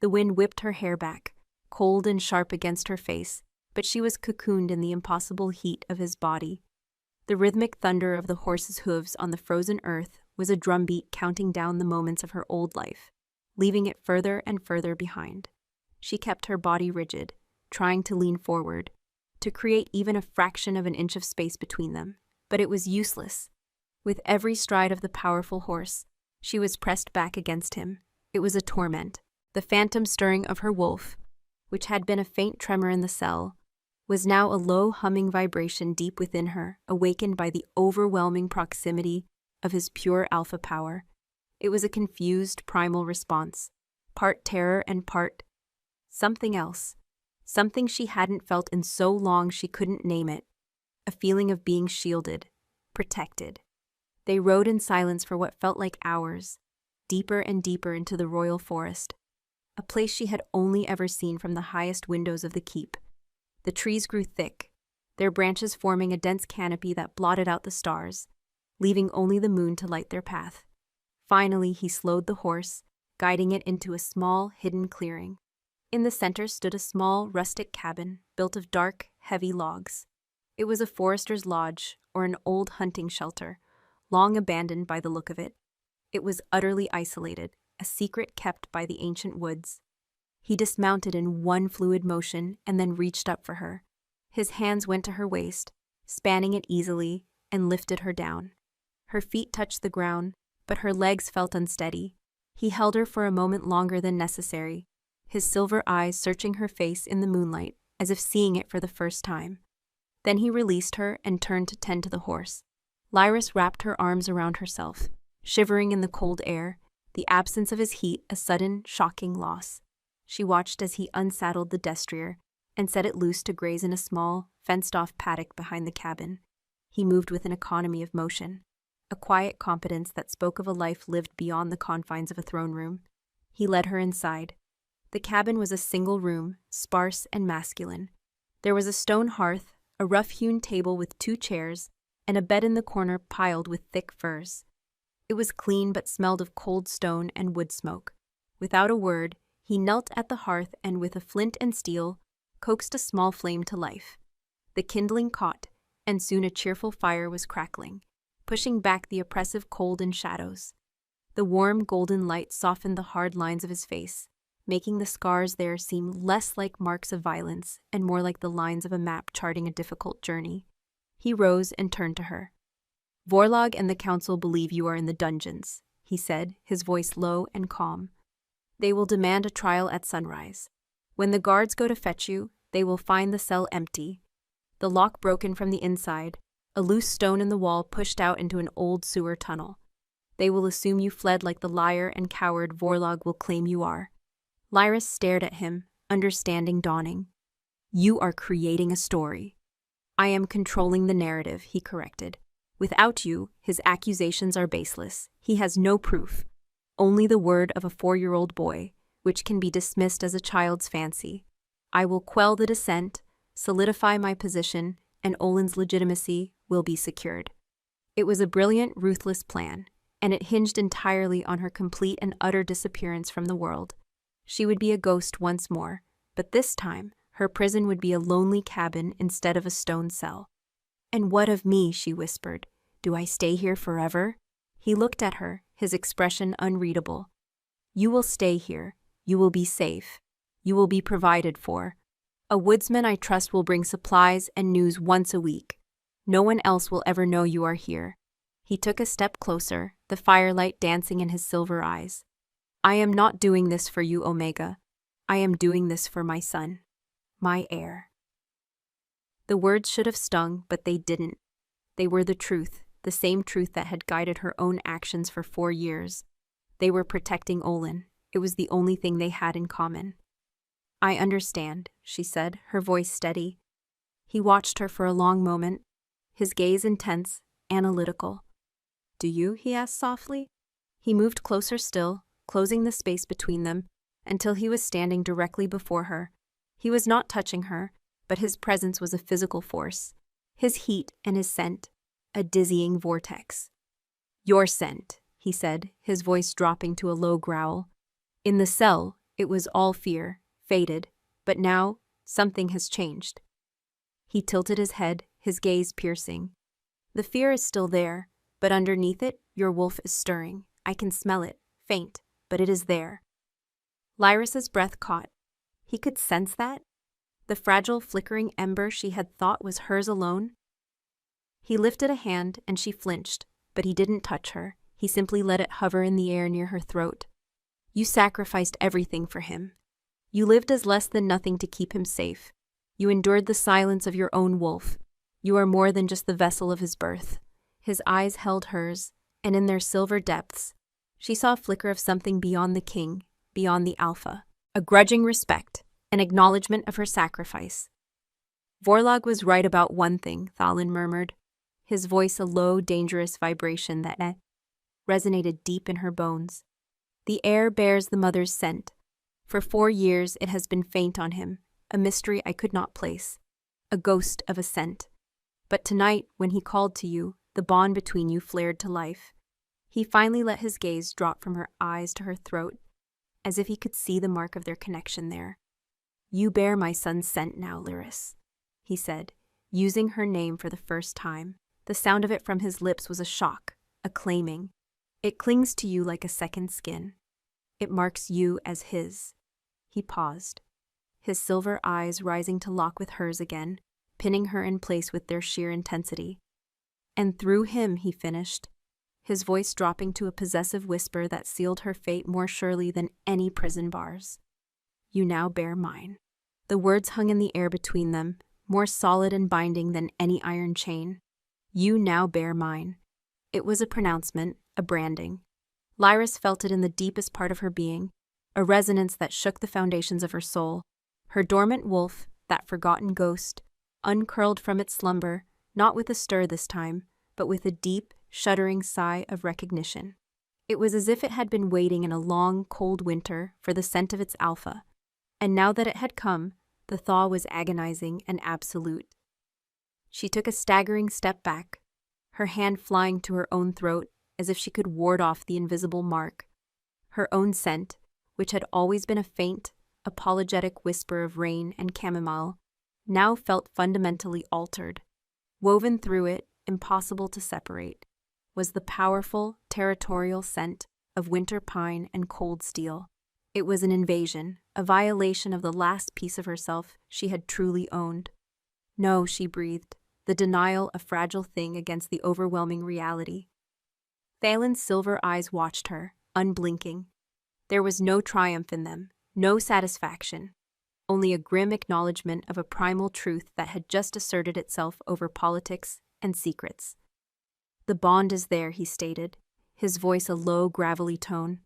The wind whipped her hair back, cold and sharp against her face, but she was cocooned in the impossible heat of his body. The rhythmic thunder of the horse's hooves on the frozen earth was a drumbeat counting down the moments of her old life, leaving it further and further behind. She kept her body rigid, trying to lean forward, to create even a fraction of an inch of space between them, but it was useless. With every stride of the powerful horse, she was pressed back against him. It was a torment. The phantom stirring of her wolf, which had been a faint tremor in the cell, was now a low humming vibration deep within her, awakened by the overwhelming proximity of his pure alpha power. It was a confused, primal response, part terror and part something else, something she hadn't felt in so long she couldn't name it, a feeling of being shielded, protected. They rode in silence for what felt like hours, deeper and deeper into the royal forest, a place she had only ever seen from the highest windows of the keep. The trees grew thick, their branches forming a dense canopy that blotted out the stars, leaving only the moon to light their path. Finally, he slowed the horse, guiding it into a small, hidden clearing. In the center stood a small, rustic cabin built of dark, heavy logs. It was a forester's lodge or an old hunting shelter, long abandoned by the look of it. It was utterly isolated, a secret kept by the ancient woods. He dismounted in one fluid motion and then reached up for her. His hands went to her waist, spanning it easily, and lifted her down. Her feet touched the ground, but her legs felt unsteady. He held her for a moment longer than necessary, his silver eyes searching her face in the moonlight, as if seeing it for the first time. Then he released her and turned to tend to the horse. Lyris wrapped her arms around herself, shivering in the cold air, the absence of his heat a sudden, shocking loss. She watched as he unsaddled the destrier and set it loose to graze in a small, fenced-off paddock behind the cabin. He moved with an economy of motion, a quiet competence that spoke of a life lived beyond the confines of a throne room. He led her inside. The cabin was a single room, sparse and masculine. There was a stone hearth, a rough-hewn table with 2 chairs, and a bed in the corner piled with thick furs. It was clean but smelled of cold stone and wood smoke. Without a word, he knelt at the hearth and with a flint and steel, coaxed a small flame to life. The kindling caught, and soon a cheerful fire was crackling, pushing back the oppressive cold and shadows. The warm golden light softened the hard lines of his face, making the scars there seem less like marks of violence and more like the lines of a map charting a difficult journey. He rose and turned to her. "Vorlog and the council believe you are in the dungeons," he said, his voice low and calm. "They will demand a trial at sunrise. When the guards go to fetch you, they will find the cell empty, the lock broken from the inside, a loose stone in the wall pushed out into an old sewer tunnel. They will assume you fled like the liar and coward Vorlog will claim you are." Lyris stared at him, understanding dawning. "You are creating a story." "I am controlling the narrative," he corrected. "Without you, his accusations are baseless. He has no proof. Only the word of a 4-year-old boy, which can be dismissed as a child's fancy. I will quell the dissent, solidify my position, and Olin's legitimacy will be secured." It was a brilliant, ruthless plan, and it hinged entirely on her complete and utter disappearance from the world. She would be a ghost once more, but this time, her prison would be a lonely cabin instead of a stone cell. "And what of me?" she whispered. Do I stay here forever? He looked at her, his expression unreadable. You will stay here. You will be safe. You will be provided for. A woodsman I trust will bring supplies and news once a week. No one else will ever know you are here. He took a step closer, the firelight dancing in his silver eyes. I am not doing this for you, Omega. I am doing this for my son, my heir. The words should have stung, but they didn't. They were the truth, the same truth that had guided her own actions for 4 years. They were protecting Olin. It was the only thing they had in common. I understand, she said, her voice steady. He watched her for a long moment, his gaze intense, analytical. Do you? He asked softly. He moved closer still, closing the space between them, until he was standing directly before her. He was not touching her, but his presence was a physical force. His heat and his scent, a dizzying vortex. Your scent, he said, his voice dropping to a low growl. In the cell, it was all fear, faded, but now, something has changed. He tilted his head, his gaze piercing. The fear is still there, but underneath it, your wolf is stirring. I can smell it, faint, but it is there. Lyrus's breath caught. He could sense that? The fragile, flickering ember she had thought was hers alone? He lifted a hand, and she flinched, but he didn't touch her. He simply let it hover in the air near her throat. You sacrificed everything for him. You lived as less than nothing to keep him safe. You endured the silence of your own wolf. You are more than just the vessel of his birth. His eyes held hers, and in their silver depths, she saw a flicker of something beyond the king, beyond the alpha. A grudging respect, an acknowledgement of her sacrifice. Vorlog was right about one thing, Thalin murmured, his voice a low, dangerous vibration that resonated deep in her bones. The air bears the mother's scent. For 4 years it has been faint on him, a mystery I could not place, a ghost of a scent. But tonight, when he called to you, the bond between you flared to life. He finally let his gaze drop from her eyes to her throat, as if he could see the mark of their connection there. You bear my son's scent now, Lyrus, he said, using her name for the first time. The sound of it from his lips was a shock, a claiming. It clings to you like a second skin. It marks you as his. He paused, his silver eyes rising to lock with hers again, pinning her in place with their sheer intensity. And through him, he finished, his voice dropping to a possessive whisper that sealed her fate more surely than any prison bars. You now bear mine. The words hung in the air between them, more solid and binding than any iron chain. You now bear mine. It was a pronouncement, a branding. Lyrus felt it in the deepest part of her being, a resonance that shook the foundations of her soul. Her dormant wolf, that forgotten ghost, uncurled from its slumber, not with a stir this time, but with a deep, shuddering sigh of recognition. It was as if it had been waiting in a long, cold winter for the scent of its alpha, and now that it had come, the thaw was agonizing and absolute. She took a staggering step back, her hand flying to her own throat as if she could ward off the invisible mark. Her own scent, which had always been a faint, apologetic whisper of rain and chamomile, now felt fundamentally altered. Woven through it, impossible to separate, was the powerful, territorial scent of winter pine and cold steel. It was an invasion, a violation of the last piece of herself she had truly owned. No, she breathed, the denial a fragile thing against the overwhelming reality. Thalin's silver eyes watched her, unblinking. There was no triumph in them, no satisfaction, only a grim acknowledgement of a primal truth that had just asserted itself over politics and secrets. The bond is there, he stated, his voice a low, gravelly tone.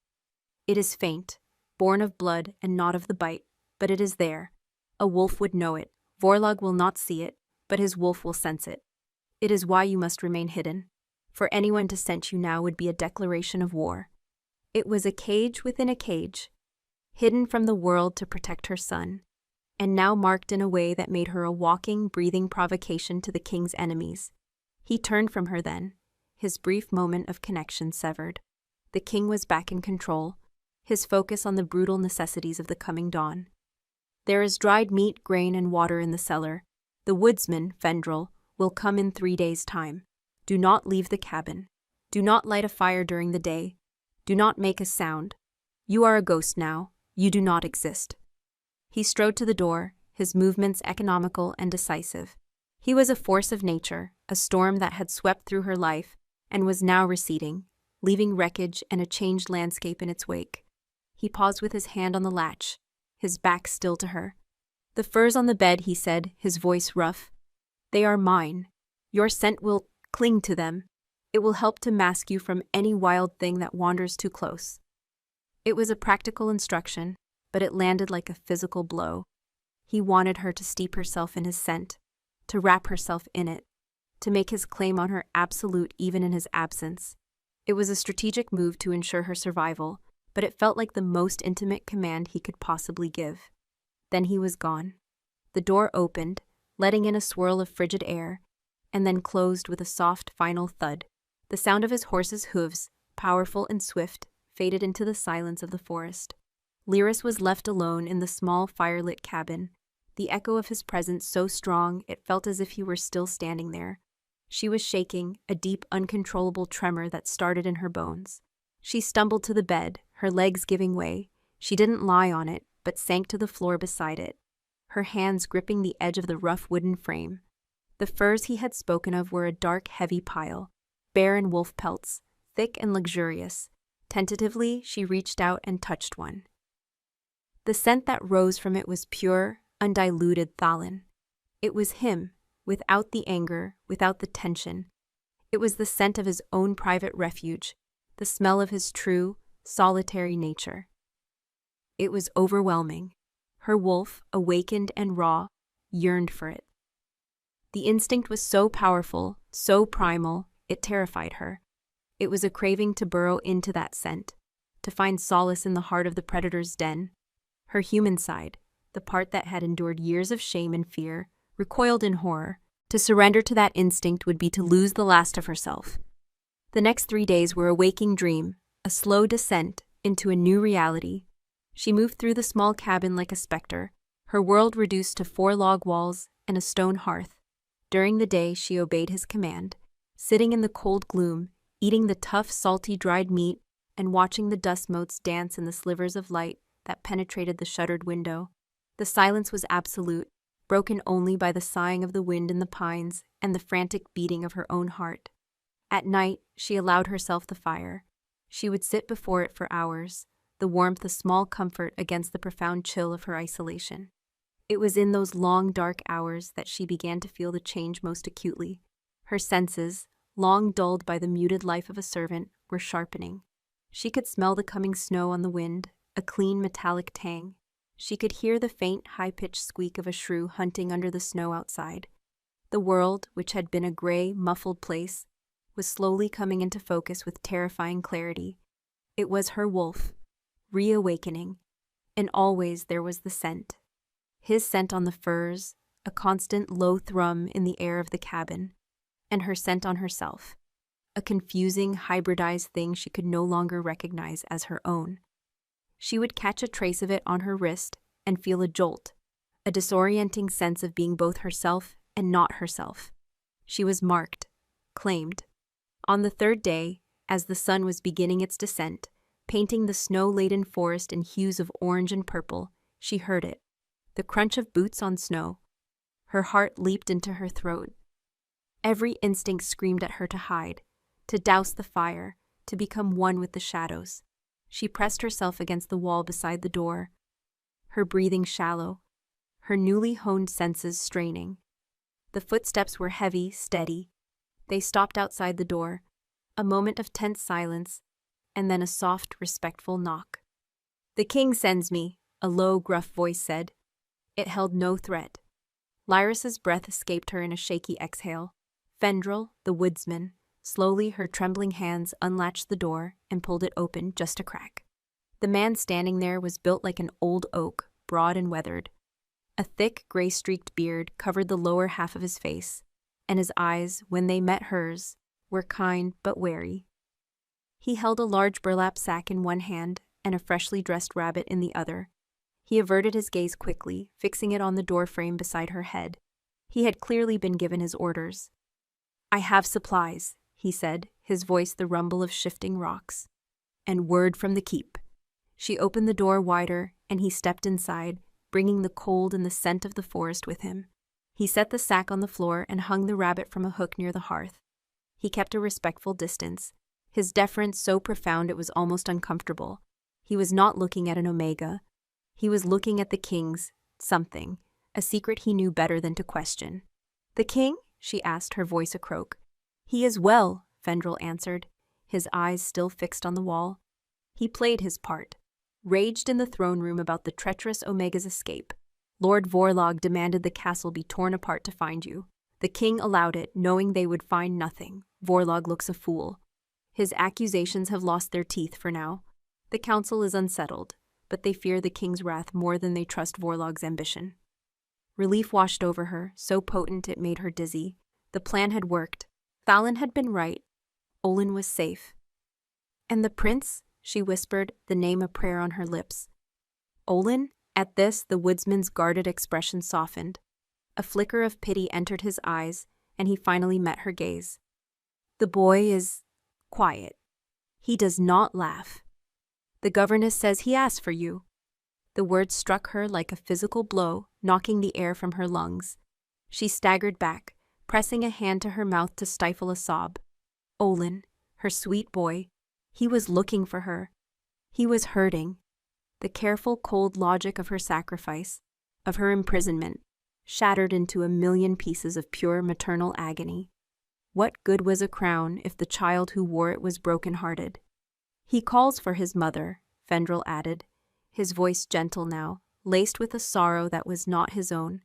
It is faint, born of blood and not of the bite, but it is there. A wolf would know it. Vorlog will not see it, but his wolf will sense it. It is why you must remain hidden. For anyone to scent you now would be a declaration of war. It was a cage within a cage, hidden from the world to protect her son, and now marked in a way that made her a walking, breathing provocation to the king's enemies. He turned from her then, his brief moment of connection severed. The king was back in control, his focus on the brutal necessities of the coming dawn. There is dried meat, grain, and water in the cellar. The woodsman, Fendril, will come in 3 days' time. Do not leave the cabin. Do not light a fire during the day. Do not make a sound. You are a ghost now. You do not exist." He strode to the door, his movements economical and decisive. He was a force of nature, a storm that had swept through her life and was now receding, leaving wreckage and a changed landscape in its wake. He paused with his hand on the latch, his back still to her. "The furs on the bed," he said, his voice rough. "They are mine. Your scent will cling to them. It will help to mask you from any wild thing that wanders too close." It was a practical instruction, but it landed like a physical blow. He wanted her to steep herself in his scent, to wrap herself in it, to make his claim on her absolute even in his absence. It was a strategic move to ensure her survival, but it felt like the most intimate command he could possibly give. Then he was gone. The door opened, letting in a swirl of frigid air, and then closed with a soft final thud. The sound of his horse's hooves, powerful and swift, faded into the silence of the forest. Lyris was left alone in the small firelit cabin, the echo of his presence so strong it felt as if he were still standing there. She was shaking, a deep, uncontrollable tremor that started in her bones. She stumbled to the bed, her legs giving way. She didn't lie on it, but sank to the floor beside it, her hands gripping the edge of the rough wooden frame. The furs he had spoken of were a dark, heavy pile, bear and wolf pelts, thick and luxurious. Tentatively, she reached out and touched one. The scent that rose from it was pure, undiluted thalin. It was him, without the anger, without the tension. It was the scent of his own private refuge, the smell of his true, solitary nature. It was overwhelming. Her wolf, awakened and raw, yearned for it. The instinct was so powerful, so primal, it terrified her. It was a craving to burrow into that scent, to find solace in the heart of the predator's den. Her human side, the part that had endured years of shame and fear, recoiled in horror. To surrender to that instinct would be to lose the last of herself. The next 3 days were a waking dream, a slow descent into a new reality. She moved through the small cabin like a specter, her world reduced to 4 log walls and a stone hearth. During the day, she obeyed his command, sitting in the cold gloom, eating the tough, salty, dried meat, and watching the dust motes dance in the slivers of light that penetrated the shuttered window. The silence was absolute, broken only by the sighing of the wind in the pines and the frantic beating of her own heart. At night, she allowed herself the fire. She would sit before it for hours, the warmth a small comfort against the profound chill of her isolation. It was in those long, dark hours that she began to feel the change most acutely. Her senses, long dulled by the muted life of a servant, were sharpening. She could smell the coming snow on the wind, a clean metallic tang. She could hear the faint, high-pitched squeak of a shrew hunting under the snow outside. The world, which had been a gray, muffled place, was slowly coming into focus with terrifying clarity. It was her wolf, reawakening, and always there was the scent. His scent on the furs, a constant low thrum in the air of the cabin, and her scent on herself, a confusing, hybridized thing she could no longer recognize as her own. She would catch a trace of it on her wrist and feel a jolt, a disorienting sense of being both herself and not herself. She was marked, claimed. On the 3rd day, as the sun was beginning its descent, painting the snow-laden forest in hues of orange and purple, she heard it, the crunch of boots on snow. Her heart leaped into her throat. Every instinct screamed at her to hide, to douse the fire, to become one with the shadows. She pressed herself against the wall beside the door, her breathing shallow, her newly honed senses straining. The footsteps were heavy, steady. They stopped outside the door, a moment of tense silence, and then a soft, respectful knock. "The king sends me," a low, gruff voice said. It held no threat. Lyris's breath escaped her in a shaky exhale. Fendrel, the woodsman, slowly her trembling hands unlatched the door and pulled it open just a crack. The man standing there was built like an old oak, broad and weathered. A thick, gray-streaked beard covered the lower half of his face, and his eyes, when they met hers, were kind but wary. He held a large burlap sack in one hand and a freshly dressed rabbit in the other. He averted his gaze quickly, fixing it on the doorframe beside her head. He had clearly been given his orders. I have supplies, he said, his voice the rumble of shifting rocks. And word from the keep. She opened the door wider, and he stepped inside, bringing the cold and the scent of the forest with him. He set the sack on the floor and hung the rabbit from a hook near the hearth. He kept a respectful distance, his deference so profound it was almost uncomfortable. He was not looking at an omega. He was looking at the king's something, a secret he knew better than to question. The king? She asked, her voice a croak. He is well, Fendrel answered, his eyes still fixed on the wall. He played his part. Raged in the throne room about the treacherous Omega's escape. Lord Vorlog demanded the castle be torn apart to find you. The king allowed it, knowing they would find nothing. Vorlog looks a fool. His accusations have lost their teeth for now. The council is unsettled, but they fear the king's wrath more than they trust Vorlog's ambition. Relief washed over her, so potent it made her dizzy. The plan had worked. Fallon had been right. Olin was safe. And the prince? She whispered, the name a prayer on her lips. Olin? At this, the woodsman's guarded expression softened. A flicker of pity entered his eyes, and he finally met her gaze. The boy is quiet. He does not laugh. The governess says he asked for you. The words struck her like a physical blow, knocking the air from her lungs. She staggered back, pressing a hand to her mouth to stifle a sob. Olin, her sweet boy, he was looking for her. He was hurting. The careful, cold logic of her sacrifice, of her imprisonment, shattered into a million pieces of pure maternal agony. What good was a crown if the child who wore it was broken-hearted? He calls for his mother, Fendrel added, his voice gentle now, laced with a sorrow that was not his own.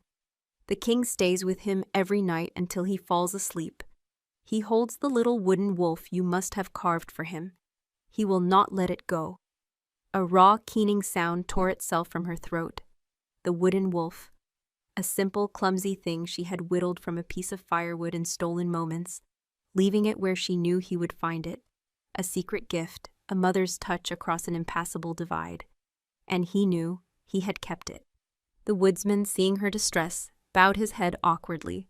The king stays with him every night until he falls asleep. He holds the little wooden wolf you must have carved for him. He will not let it go. A raw, keening sound tore itself from her throat. The wooden wolf. A simple, clumsy thing she had whittled from a piece of firewood in stolen moments, leaving it where she knew he would find it. A secret gift, a mother's touch across an impassable divide. And he knew he had kept it. The woodsman, seeing her distress, bowed his head awkwardly.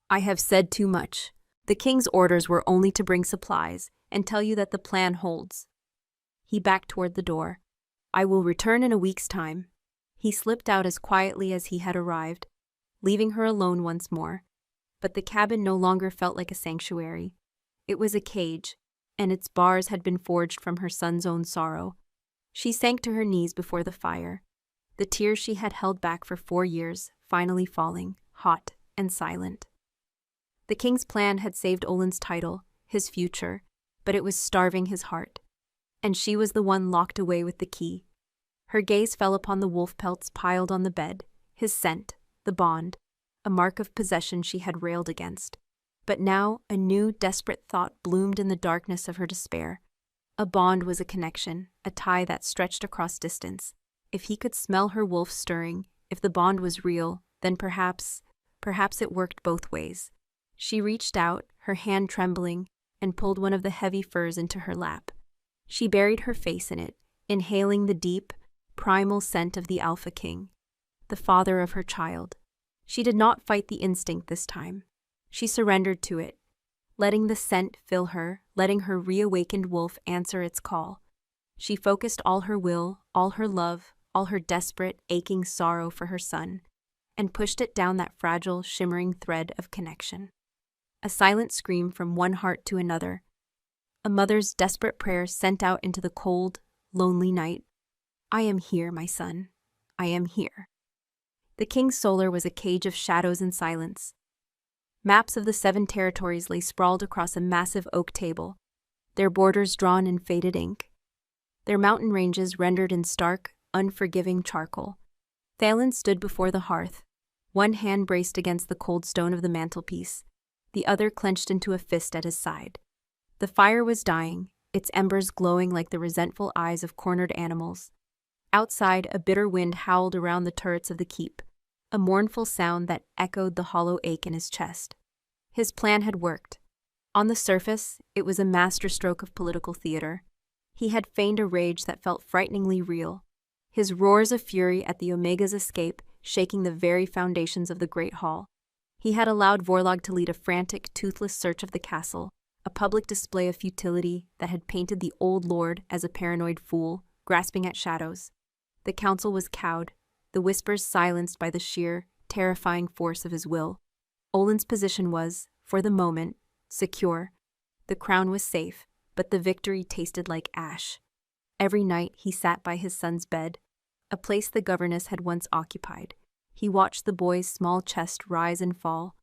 I have said too much. The king's orders were only to bring supplies and tell you that the plan holds. He backed toward the door. I will return in a week's time. He slipped out as quietly as he had arrived, leaving her alone once more. But the cabin no longer felt like a sanctuary. It was a cage, and its bars had been forged from her son's own sorrow. She sank to her knees before the fire, the tears she had held back for 4 years finally falling, hot and silent. The king's plan had saved Olin's title, his future, but it was starving his heart. And she was the one locked away with the key. Her gaze fell upon the wolf pelts piled on the bed, his scent, the bond, a mark of possession she had railed against. But now a new, desperate thought bloomed in the darkness of her despair. A bond was a connection, a tie that stretched across distance. If he could smell her wolf stirring, if the bond was real, then perhaps it worked both ways. She reached out, her hand trembling, and pulled one of the heavy furs into her lap. She buried her face in it, inhaling the deep, primal scent of the Alpha King, the father of her child. She did not fight the instinct this time. She surrendered to it, letting the scent fill her, letting her reawakened wolf answer its call. She focused all her will, all her love, all her desperate, aching sorrow for her son, and pushed it down that fragile, shimmering thread of connection. A silent scream from one heart to another. A mother's desperate prayer sent out into the cold, lonely night. I am here, my son. I am here. The king's solar was a cage of shadows and silence. Maps of the 7 territories lay sprawled across a massive oak table, their borders drawn in faded ink, their mountain ranges rendered in stark, unforgiving charcoal. Thalen stood before the hearth, one hand braced against the cold stone of the mantelpiece, the other clenched into a fist at his side. The fire was dying, its embers glowing like the resentful eyes of cornered animals. Outside, a bitter wind howled around the turrets of the keep, a mournful sound that echoed the hollow ache in his chest. His plan had worked. On the surface, it was a masterstroke of political theater. He had feigned a rage that felt frighteningly real, his roars of fury at the Omega's escape shaking the very foundations of the Great Hall. He had allowed Vorlog to lead a frantic, toothless search of the castle, a public display of futility that had painted the old lord as a paranoid fool, grasping at shadows. The council was cowed, the whispers silenced by the sheer, terrifying force of his will. Olin's position was, for the moment, secure. The crown was safe, but the victory tasted like ash. Every night he sat by his son's bed, a place the governess had once occupied. He watched the boy's small chest rise and fall,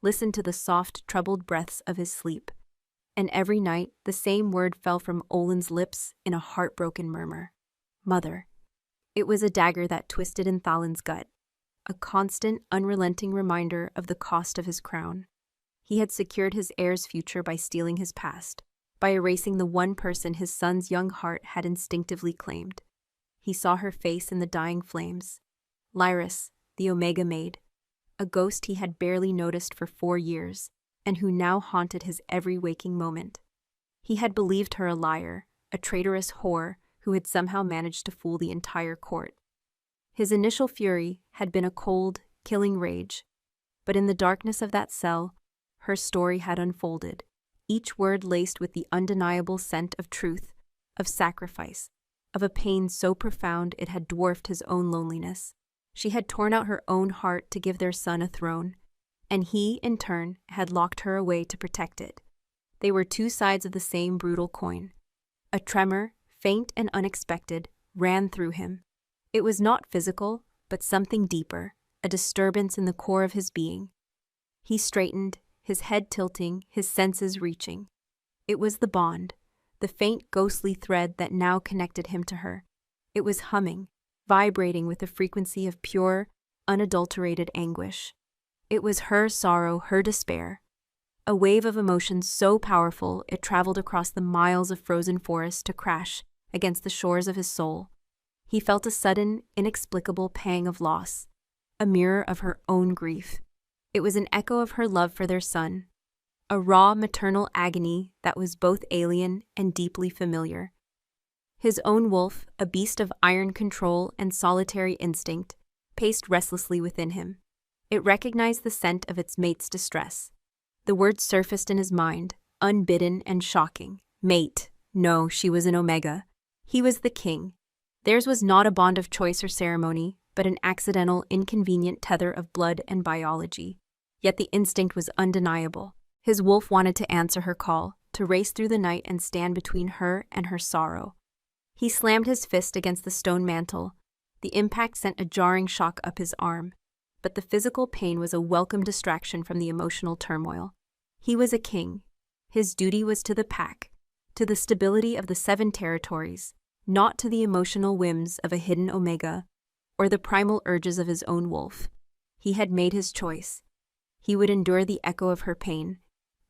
listened to the soft, troubled breaths of his sleep. And every night the same word fell from Olin's lips in a heartbroken murmur. Mother. It was a dagger that twisted in Thalin's gut, a constant, unrelenting reminder of the cost of his crown. He had secured his heir's future by stealing his past, by erasing the one person his son's young heart had instinctively claimed. He saw her face in the dying flames. Lyris, the Omega Maid, a ghost he had barely noticed for 4 years, and who now haunted his every waking moment. He had believed her a liar, a traitorous whore who had somehow managed to fool the entire court. His initial fury had been a cold, killing rage, but in the darkness of that cell, her story had unfolded, each word laced with the undeniable scent of truth, of sacrifice, of a pain so profound it had dwarfed his own loneliness. She had torn out her own heart to give their son a throne, and he, in turn, had locked her away to protect it. They were two sides of the same brutal coin. A tremor, faint and unexpected, ran through him. It was not physical, but something deeper, a disturbance in the core of his being. He straightened, his head tilting, his senses reaching. It was the bond, the faint ghostly thread that now connected him to her. It was humming, vibrating with the frequency of pure, unadulterated anguish. It was her sorrow, her despair. A wave of emotion so powerful it traveled across the miles of frozen forest to crash against the shores of his soul. He felt a sudden, inexplicable pang of loss, a mirror of her own grief. It was an echo of her love for their son, a raw maternal agony that was both alien and deeply familiar. His own wolf, a beast of iron control and solitary instinct, paced restlessly within him. It recognized the scent of its mate's distress. The words surfaced in his mind, unbidden and shocking. Mate. No, she was an Omega. He was the king. Theirs was not a bond of choice or ceremony, but an accidental, inconvenient tether of blood and biology. Yet the instinct was undeniable. His wolf wanted to answer her call, to race through the night and stand between her and her sorrow. He slammed his fist against the stone mantle. The impact sent a jarring shock up his arm, but the physical pain was a welcome distraction from the emotional turmoil. He was a king. His duty was to the pack, to the stability of the 7 territories, not to the emotional whims of a hidden Omega or the primal urges of his own wolf. He had made his choice. He would endure the echo of her pain,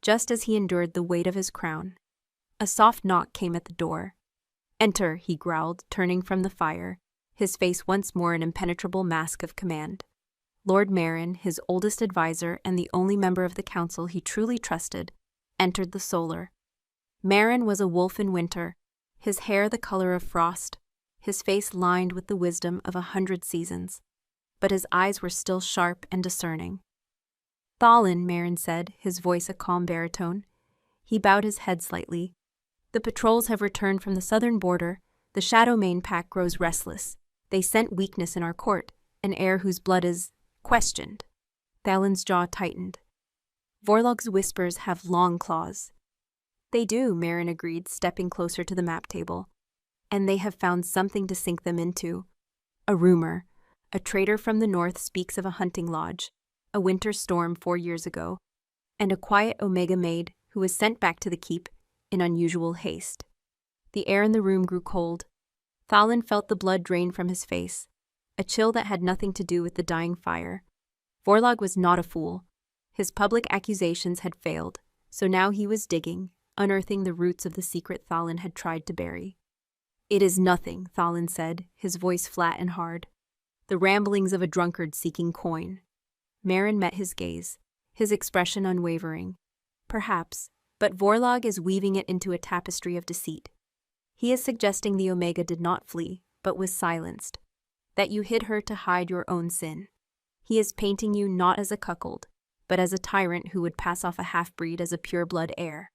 just as he endured the weight of his crown. A soft knock came at the door. "Enter," he growled, turning from the fire, his face once more an impenetrable mask of command. Lord Marin, his oldest advisor and the only member of the council he truly trusted, entered the solar. Marin was a wolf in winter, his hair the color of frost, his face lined with the wisdom of 100 seasons, but his eyes were still sharp and discerning. "Thalin," Marin said, his voice a calm baritone. He bowed his head slightly. "The patrols have returned from the southern border. The Shadowmane pack grows restless. They scent weakness in our court, an heir whose blood is questioned." Thalin's jaw tightened. "Vorlog's whispers have long claws." "They do," Marin agreed, stepping closer to the map table. "And they have found something to sink them into. A rumor. A trader from the north speaks of a hunting lodge, a winter storm 4 years ago, and a quiet Omega maid who was sent back to the keep in unusual haste." The air in the room grew cold. Thalin felt the blood drain from his face, a chill that had nothing to do with the dying fire. Vorlog was not a fool. His public accusations had failed, so now he was digging, unearthing the roots of the secret Thalin had tried to bury. "It is nothing," Thalin said, his voice flat and hard. "The ramblings of a drunkard seeking coin." Marin met his gaze, his expression unwavering. "Perhaps, but Vorlog is weaving it into a tapestry of deceit. He is suggesting the Omega did not flee, but was silenced, that you hid her to hide your own sin. He is painting you not as a cuckold, but as a tyrant who would pass off a half-breed as a pure-blood heir.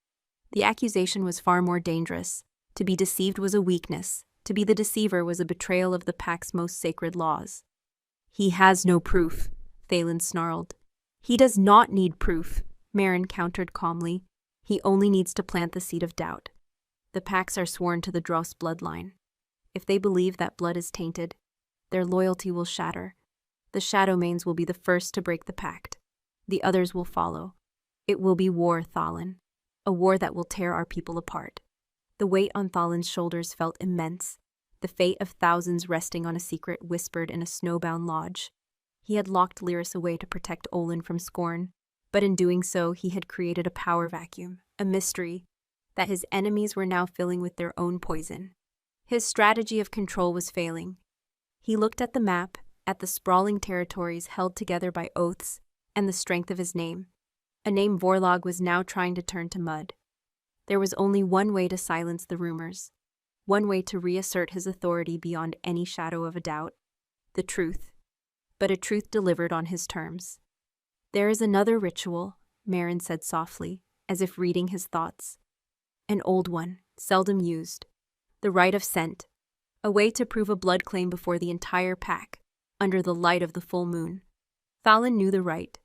The accusation was far more dangerous. To be deceived was a weakness. To be the deceiver was a betrayal of the pack's most sacred laws. "He has no proof," Thalen snarled. "He does not need proof," Marin countered calmly. "He only needs to plant the seed of doubt. The packs are sworn to the Dross bloodline. If they believe that blood is tainted, their loyalty will shatter. The Shadowmanes will be the first to break the pact. The others will follow. It will be war, Thalen. A war that will tear our people apart." The weight on Thalen's shoulders felt immense, the fate of thousands resting on a secret whispered in a snowbound lodge. He had locked Lyris away to protect Olin from scorn, but in doing so he had created a power vacuum, a mystery that his enemies were now filling with their own poison. His strategy of control was failing. He looked at the map, at the sprawling territories held together by oaths and the strength of his name. A name Vorlog was now trying to turn to mud. There was only one way to silence the rumors, one way to reassert his authority beyond any shadow of a doubt: the truth, but a truth delivered on his terms. "There is another ritual," Marin said softly, as if reading his thoughts. "An old one, seldom used. The rite of scent, a way to prove a blood claim before the entire pack, under the light of the full moon." Thalen knew the rite.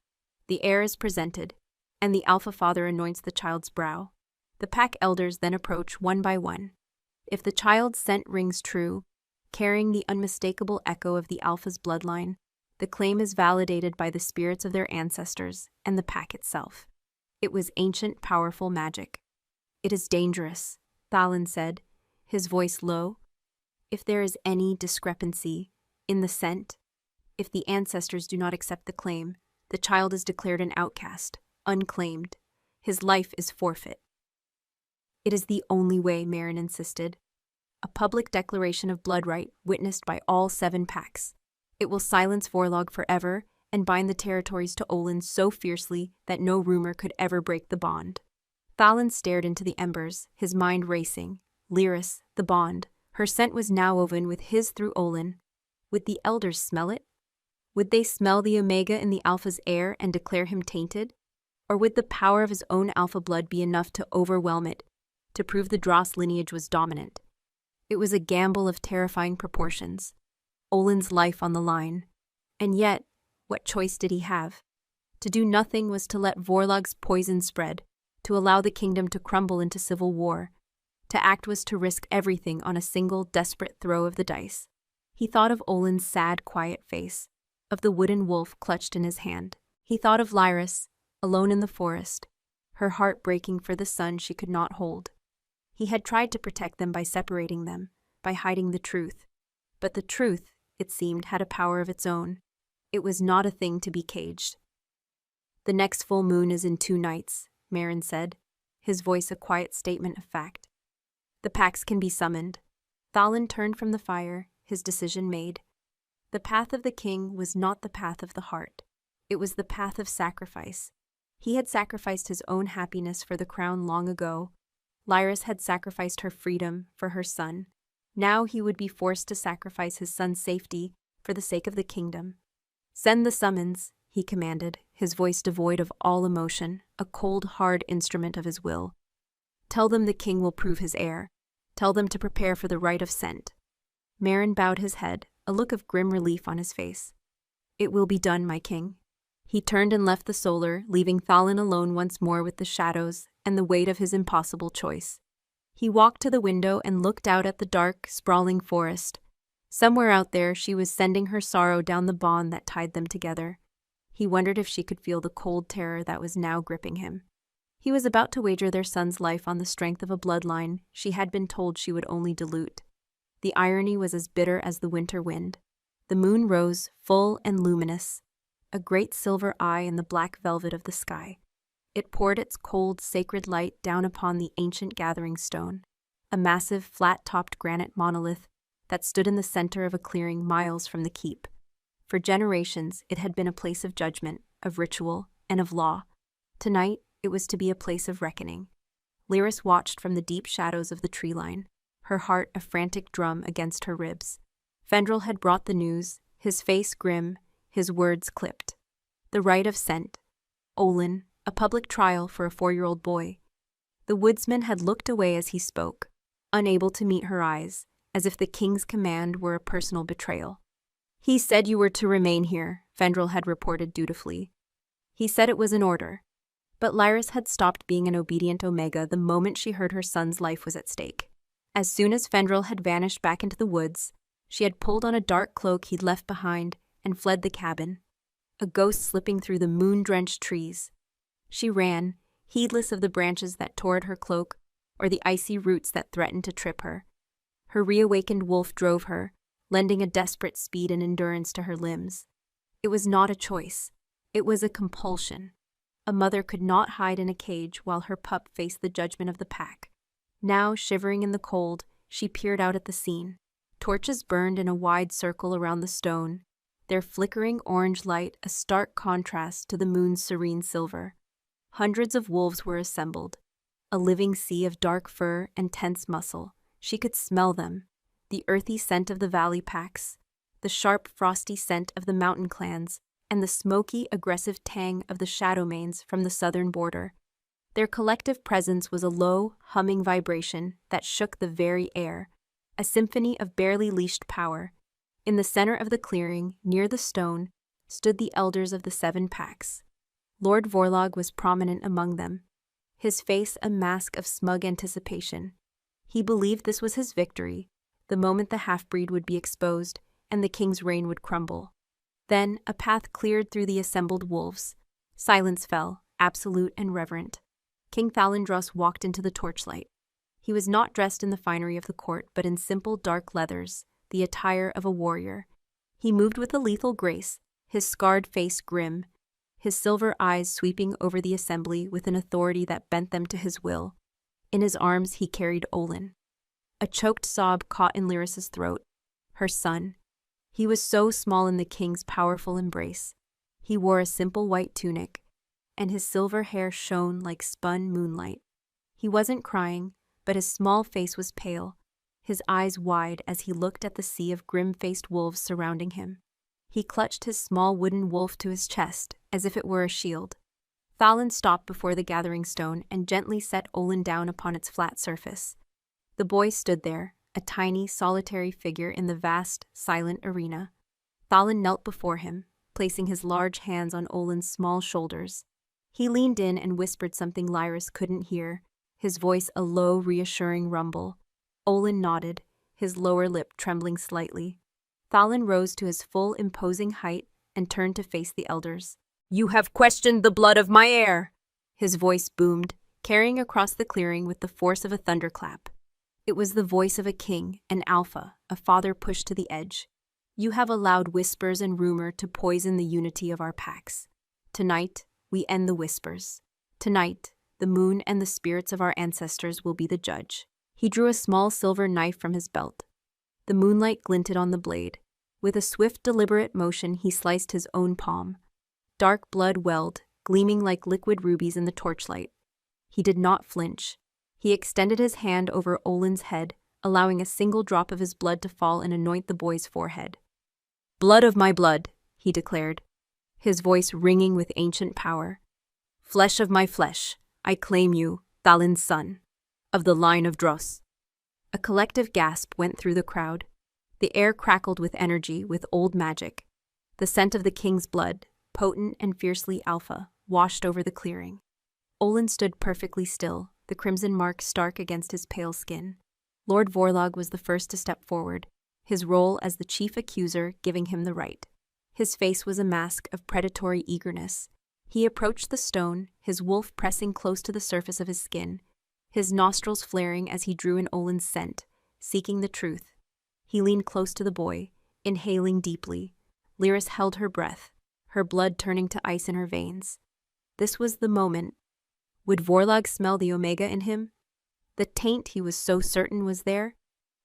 The heir is presented, and the Alpha Father anoints the child's brow. The pack elders then approach one by one. If the child's scent rings true, carrying the unmistakable echo of the Alpha's bloodline, the claim is validated by the spirits of their ancestors and the pack itself. It was ancient, powerful magic. "It is dangerous," Thalen said, his voice low. "If there is any discrepancy in the scent, if the ancestors do not accept the claim, the child is declared an outcast, unclaimed. His life is forfeit." "It is the only way," Marin insisted. "A public declaration of blood right witnessed by all 7 packs. It will silence Vorlog forever and bind the territories to Olin so fiercely that no rumor could ever break the bond." Thalen stared into the embers, his mind racing. Lyris, the bond. Her scent was now woven with his through Olin. Would the elders smell it? Would they smell the Omega in the Alpha's air and declare him tainted? Or would the power of his own Alpha blood be enough to overwhelm it, to prove the Dross lineage was dominant? It was a gamble of terrifying proportions. Olin's life on the line. And yet, what choice did he have? To do nothing was to let Vorlog's poison spread, to allow the kingdom to crumble into civil war. To act was to risk everything on a single desperate throw of the dice. He thought of Olin's sad, quiet face, of the wooden wolf clutched in his hand. He thought of Lyris, alone in the forest, her heart breaking for the son she could not hold. He had tried to protect them by separating them, by hiding the truth. But the truth, it seemed, had a power of its own. It was not a thing to be caged. "The next full moon is in 2 nights, Marin said, his voice a quiet statement of fact. "The packs can be summoned." Thalen turned from the fire, his decision made. The path of the king was not the path of the heart. It was the path of sacrifice. He had sacrificed his own happiness for the crown long ago. Lyris had sacrificed her freedom for her son. Now he would be forced to sacrifice his son's safety for the sake of the kingdom. "Send the summons," he commanded, his voice devoid of all emotion, a cold, hard instrument of his will. "Tell them the king will prove his heir. Tell them to prepare for the rite of scent." Marin bowed his head, a look of grim relief on his face. "It will be done, my king." He turned and left the solar, leaving Thalen alone once more with the shadows and the weight of his impossible choice. He walked to the window and looked out at the dark, sprawling forest. Somewhere out there, she was sending her sorrow down the bond that tied them together. He wondered if she could feel the cold terror that was now gripping him. He was about to wager their son's life on the strength of a bloodline she had been told she would only dilute. The irony was as bitter as the winter wind. The moon rose, full and luminous, a great silver eye in the black velvet of the sky. It poured its cold, sacred light down upon the ancient gathering stone, a massive, flat-topped granite monolith that stood in the center of a clearing miles from the keep. For generations, it had been a place of judgment, of ritual, and of law. Tonight, it was to be a place of reckoning. Lyris watched from the deep shadows of the tree line, her heart a frantic drum against her ribs. Fendrel had brought the news, his face grim, his words clipped. The rite of scent. Olin, a public trial for a 4-year-old boy. The woodsman had looked away as he spoke, unable to meet her eyes, as if the king's command were a personal betrayal. He said you were to remain here, Fendrel had reported dutifully. He said it was an order. But Lyris had stopped being an obedient Omega the moment she heard her son's life was at stake. As soon as Fendrel had vanished back into the woods, she had pulled on a dark cloak he'd left behind and fled the cabin, a ghost slipping through the moon-drenched trees. She ran, heedless of the branches that tore at her cloak or the icy roots that threatened to trip her. Her reawakened wolf drove her, lending a desperate speed and endurance to her limbs. It was not a choice. It was a compulsion. A mother could not hide in a cage while her pup faced the judgment of the pack. Now, shivering in the cold, she peered out at the scene. Torches burned in a wide circle around the stone, their flickering orange light a stark contrast to the moon's serene silver. Hundreds of wolves were assembled, a living sea of dark fur and tense muscle. She could smell them, the earthy scent of the valley packs, the sharp, frosty scent of the mountain clans, and the smoky, aggressive tang of the shadowmanes from the southern border. Their collective presence was a low, humming vibration that shook the very air, a symphony of barely leashed power. In the center of the clearing, near the stone, stood the elders of the 7 packs. Lord Vorlog was prominent among them, his face a mask of smug anticipation. He believed this was his victory, the moment the half-breed would be exposed and the king's reign would crumble. Then a path cleared through the assembled wolves. Silence fell, absolute and reverent. King Thalendros walked into the torchlight. He was not dressed in the finery of the court, but in simple dark leathers, the attire of a warrior. He moved with a lethal grace, his scarred face grim, his silver eyes sweeping over the assembly with an authority that bent them to his will. In his arms he carried Olin. A choked sob caught in Lyris's throat. Her son. He was so small in the king's powerful embrace. He wore a simple white tunic, and his silver hair shone like spun moonlight. He wasn't crying, but his small face was pale, his eyes wide as he looked at the sea of grim-faced wolves surrounding him. He clutched his small wooden wolf to his chest, as if it were a shield. Thalin stopped before the gathering stone and gently set Olin down upon its flat surface. The boy stood there, a tiny, solitary figure in the vast, silent arena. Thalin knelt before him, placing his large hands on Olin's small shoulders. He leaned in and whispered something Lyris couldn't hear, his voice a low, reassuring rumble. Olin nodded, his lower lip trembling slightly. Thalin rose to his full, imposing height and turned to face the elders. "You have questioned the blood of my heir!" His voice boomed, carrying across the clearing with the force of a thunderclap. It was the voice of a king, an alpha, a father pushed to the edge. "You have allowed whispers and rumor to poison the unity of our packs. Tonight, we end the whispers. Tonight, the moon and the spirits of our ancestors will be the judge." He drew a small silver knife from his belt. The moonlight glinted on the blade. With a swift, deliberate motion, he sliced his own palm. Dark blood welled, gleaming like liquid rubies in the torchlight. He did not flinch. He extended his hand over Olin's head, allowing a single drop of his blood to fall and anoint the boy's forehead. "Blood of my blood," he declared, his voice ringing with ancient power. "Flesh of my flesh, I claim you, Thalin's son, of the line of Dross." A collective gasp went through the crowd. The air crackled with energy, with old magic. The scent of the king's blood, potent and fiercely alpha, washed over the clearing. Olin stood perfectly still, the crimson mark stark against his pale skin. Lord Vorlog was the first to step forward, his role as the chief accuser giving him the right. His face was a mask of predatory eagerness. He approached the stone, his wolf pressing close to the surface of his skin, his nostrils flaring as he drew in Olin's scent, seeking the truth. He leaned close to the boy, inhaling deeply. Lyris held her breath, her blood turning to ice in her veins. This was the moment. Would Vorlog smell the Omega in him? The taint he was so certain was there?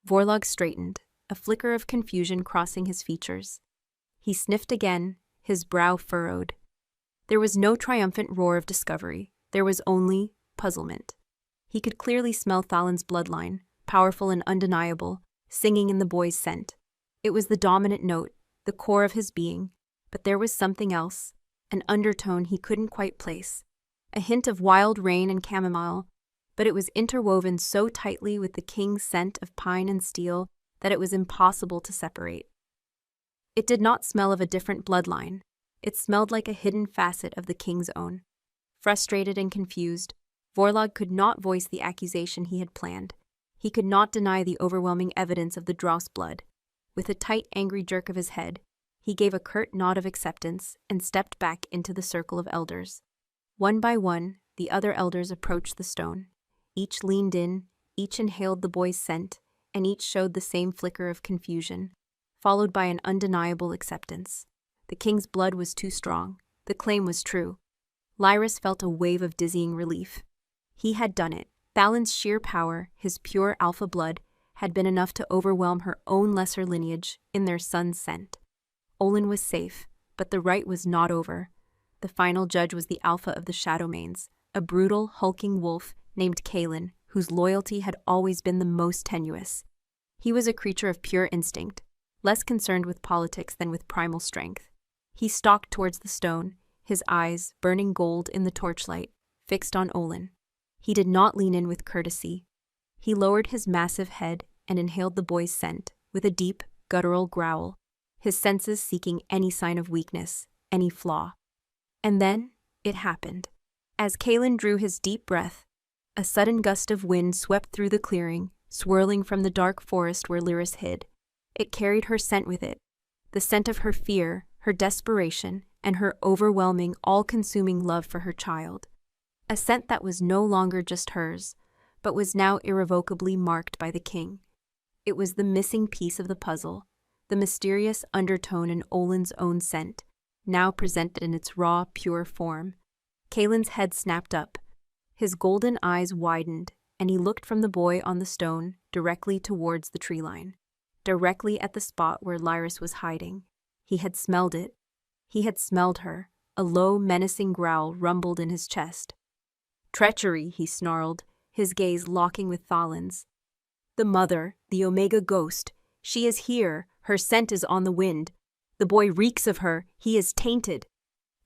Vorlog straightened, a flicker of confusion crossing his features. He sniffed again, his brow furrowed. There was no triumphant roar of discovery. There was only puzzlement. He could clearly smell Thalin's bloodline, powerful and undeniable, singing in the boy's scent. It was the dominant note, the core of his being, but there was something else. an undertone he couldn't quite place, a hint of wild rain and chamomile, but it was interwoven so tightly with the king's scent of pine and steel that it was impossible to separate. It did not smell of a different bloodline. It smelled like a hidden facet of the king's own. Frustrated and confused, Vorlog could not voice the accusation he had planned. He could not deny the overwhelming evidence of the Dross blood. With a tight, angry jerk of his head, he gave a curt nod of acceptance and stepped back into the circle of elders. One by one, the other elders approached the stone. Each leaned in, each inhaled the boy's scent, and each showed the same flicker of confusion, followed by an undeniable acceptance. The king's blood was too strong. The claim was true. Lyris felt a wave of dizzying relief. He had done it. Thalin's sheer power, his pure alpha blood, had been enough to overwhelm her own lesser lineage in their son's scent. Olin was safe, but the rite was not over. The final judge was the alpha of the Shadowmanes, a brutal, hulking wolf named Kaelin, whose loyalty had always been the most tenuous. He was a creature of pure instinct, less concerned with politics than with primal strength. He stalked towards the stone, his eyes, burning gold in the torchlight, fixed on Olin. He did not lean in with courtesy. He lowered his massive head and inhaled the boy's scent with a deep, guttural growl, his senses seeking any sign of weakness, any flaw. And then it happened. As Kaelin drew his deep breath, a sudden gust of wind swept through the clearing, swirling from the dark forest where Lyris hid. It carried her scent with it, the scent of her fear, her desperation, and her overwhelming, all-consuming love for her child. A scent that was no longer just hers, but was now irrevocably marked by the king. It was the missing piece of the puzzle, the mysterious undertone in Olin's own scent, now presented in its raw, pure form. Kaelin's head snapped up. His golden eyes widened, and he looked from the boy on the stone directly towards the tree line, directly at the spot where Lyris was hiding. He had smelled it. He had smelled her. A low, menacing growl rumbled in his chest. "Treachery," he snarled, his gaze locking with Thalin's. "The mother, the Omega ghost. She is here. Her scent is on the wind. The boy reeks of her. He is tainted."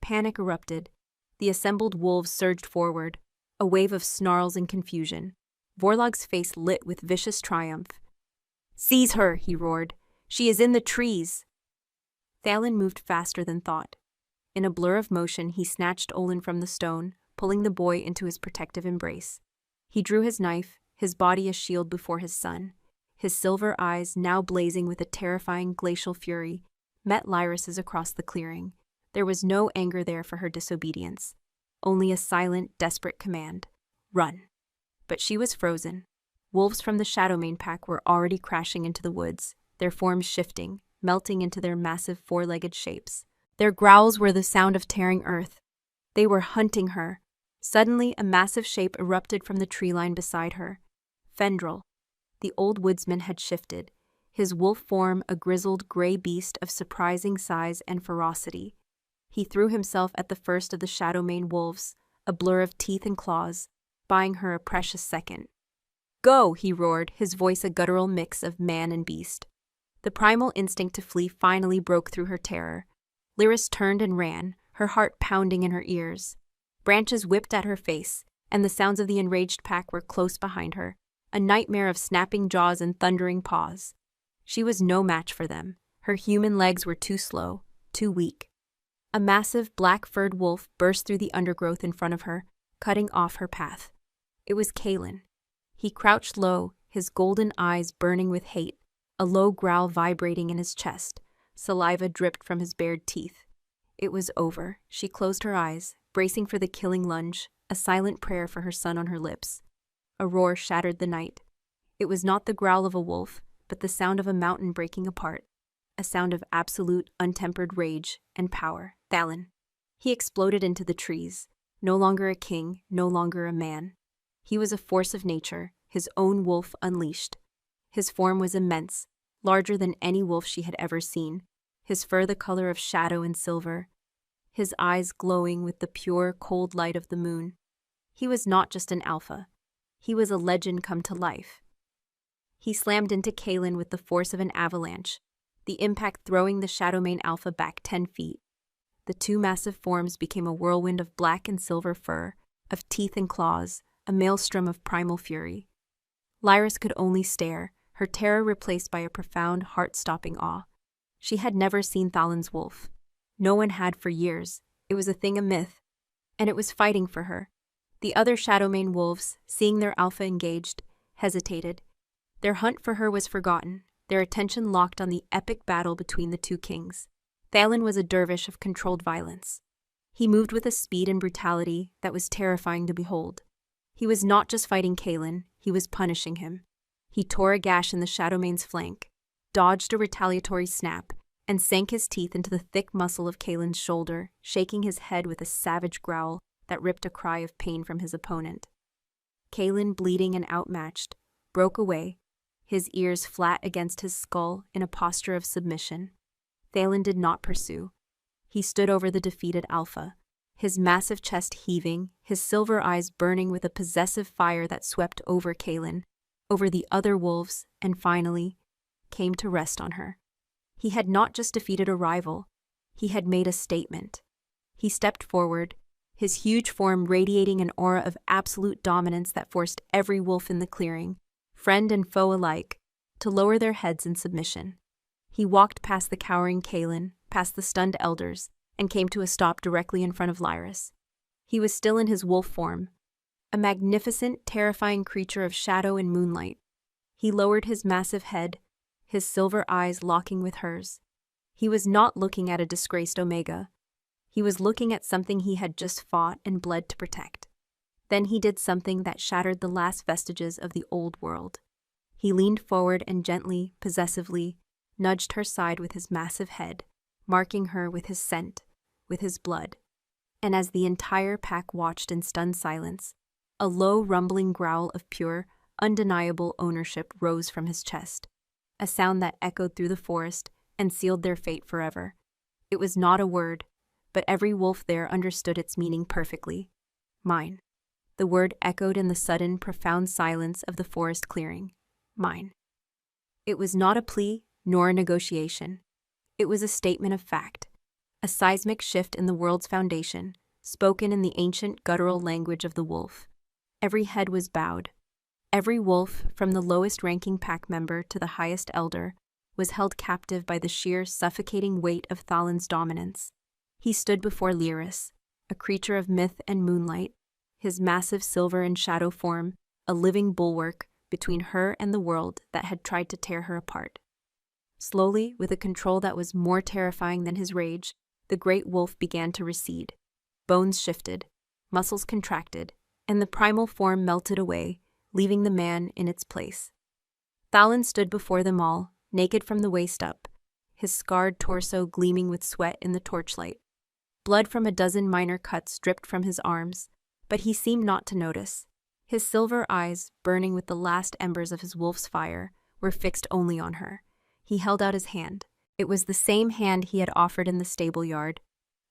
Panic erupted. The assembled wolves surged forward, a wave of snarls and confusion. Vorlog's face lit with vicious triumph. "Seize her," he roared. "She is in the trees." Thalin moved faster than thought. In a blur of motion, he snatched Olin from the stone, pulling the boy into his protective embrace. He drew his knife, his body a shield before his son. His silver eyes, now blazing with a terrifying glacial fury, met Lyris's across the clearing. There was no anger there for her disobedience, only a silent, desperate command. "Run." But she was frozen. Wolves from the Shadowmane pack were already crashing into the woods, their forms shifting, melting into their massive four-legged shapes. Their growls were the sound of tearing earth. They were hunting her. Suddenly, a massive shape erupted from the tree line beside her. Fendrel. The old woodsman had shifted, his wolf form a grizzled gray beast of surprising size and ferocity. He threw himself at the first of the Shadowmane wolves, a blur of teeth and claws, buying her a precious second. "Go!" he roared, his voice a guttural mix of man and beast. The primal instinct to flee finally broke through her terror. Lyris turned and ran, her heart pounding in her ears. Branches whipped at her face, and the sounds of the enraged pack were close behind her, a nightmare of snapping jaws and thundering paws. She was no match for them. Her human legs were too slow, too weak. A massive, black-furred wolf burst through the undergrowth in front of her, cutting off her path. It was Kaelin. He crouched low, his golden eyes burning with hate, a low growl vibrating in his chest. Saliva dripped from his bared teeth. It was over. She closed her eyes, bracing for the killing lunge, a silent prayer for her son on her lips. A roar shattered the night. It was not the growl of a wolf, but the sound of a mountain breaking apart, a sound of absolute, untempered rage and power. Thalin. He exploded into the trees, no longer a king, no longer a man. He was a force of nature, his own wolf unleashed. His form was immense, larger than any wolf she had ever seen, his fur the color of shadow and silver, his eyes glowing with the pure, cold light of the moon. He was not just an alpha. He was a legend come to life. He slammed into Kaelin with the force of an avalanche, the impact throwing the Shadowmane alpha back 10 feet. the two massive forms became a whirlwind of black and silver fur, of teeth and claws, a maelstrom of primal fury. Lyris could only stare, her terror replaced by a profound, heart-stopping awe. She had never seen Thalin's wolf. No one had for years. It was a thing, a myth. And it was fighting for her. The other Shadowmane wolves, seeing their alpha engaged, hesitated. Their hunt for her was forgotten, their attention locked on the epic battle between the two kings. Thalin was a dervish of controlled violence. He moved with a speed and brutality that was terrifying to behold. He was not just fighting Kaelin, he was punishing him. He tore a gash in the Shadowmane's flank, dodged a retaliatory snap, and sank his teeth into the thick muscle of Kaelin's shoulder, shaking his head with a savage growl that ripped a cry of pain from his opponent. Kaelin, bleeding and outmatched, broke away, his ears flat against his skull in a posture of submission. Thalin did not pursue. He stood over the defeated Alpha, his massive chest heaving, his silver eyes burning with a possessive fire that swept over Kaelin, over the other wolves, and finally came to rest on her. He had not just defeated a rival, he had made a statement. He stepped forward, his huge form radiating an aura of absolute dominance that forced every wolf in the clearing, friend and foe alike, to lower their heads in submission. He walked past the cowering Kaelin, past the stunned elders, and came to a stop directly in front of Lyris. He was still in his wolf form, a magnificent, terrifying creature of shadow and moonlight. He lowered his massive head, his silver eyes locking with hers. He was not looking at a disgraced Omega. He was looking at something he had just fought and bled to protect. Then he did something that shattered the last vestiges of the old world. He leaned forward and gently, possessively, nudged her side with his massive head, marking her with his scent, with his blood. And as the entire pack watched in stunned silence, a low, rumbling growl of pure, undeniable ownership rose from his chest, a sound that echoed through the forest and sealed their fate forever. It was not a word, but every wolf there understood its meaning perfectly. Mine. The word echoed in the sudden, profound silence of the forest clearing. Mine. It was not a plea, nor a negotiation. It was a statement of fact, a seismic shift in the world's foundation, spoken in the ancient guttural language of the wolf. Every head was bowed. Every wolf, from the lowest-ranking pack member to the highest elder, was held captive by the sheer, suffocating weight of Thalin's dominance. He stood before Lyris, a creature of myth and moonlight, his massive silver and shadow form, a living bulwark between her and the world that had tried to tear her apart. Slowly, with a control that was more terrifying than his rage, the great wolf began to recede. Bones shifted, muscles contracted, and the primal form melted away, leaving the man in its place. Thalin stood before them all, naked from the waist up, his scarred torso gleaming with sweat in the torchlight. Blood from a dozen minor cuts dripped from his arms, but he seemed not to notice. His silver eyes, burning with the last embers of his wolf's fire, were fixed only on her. He held out his hand. It was the same hand he had offered in the stable yard,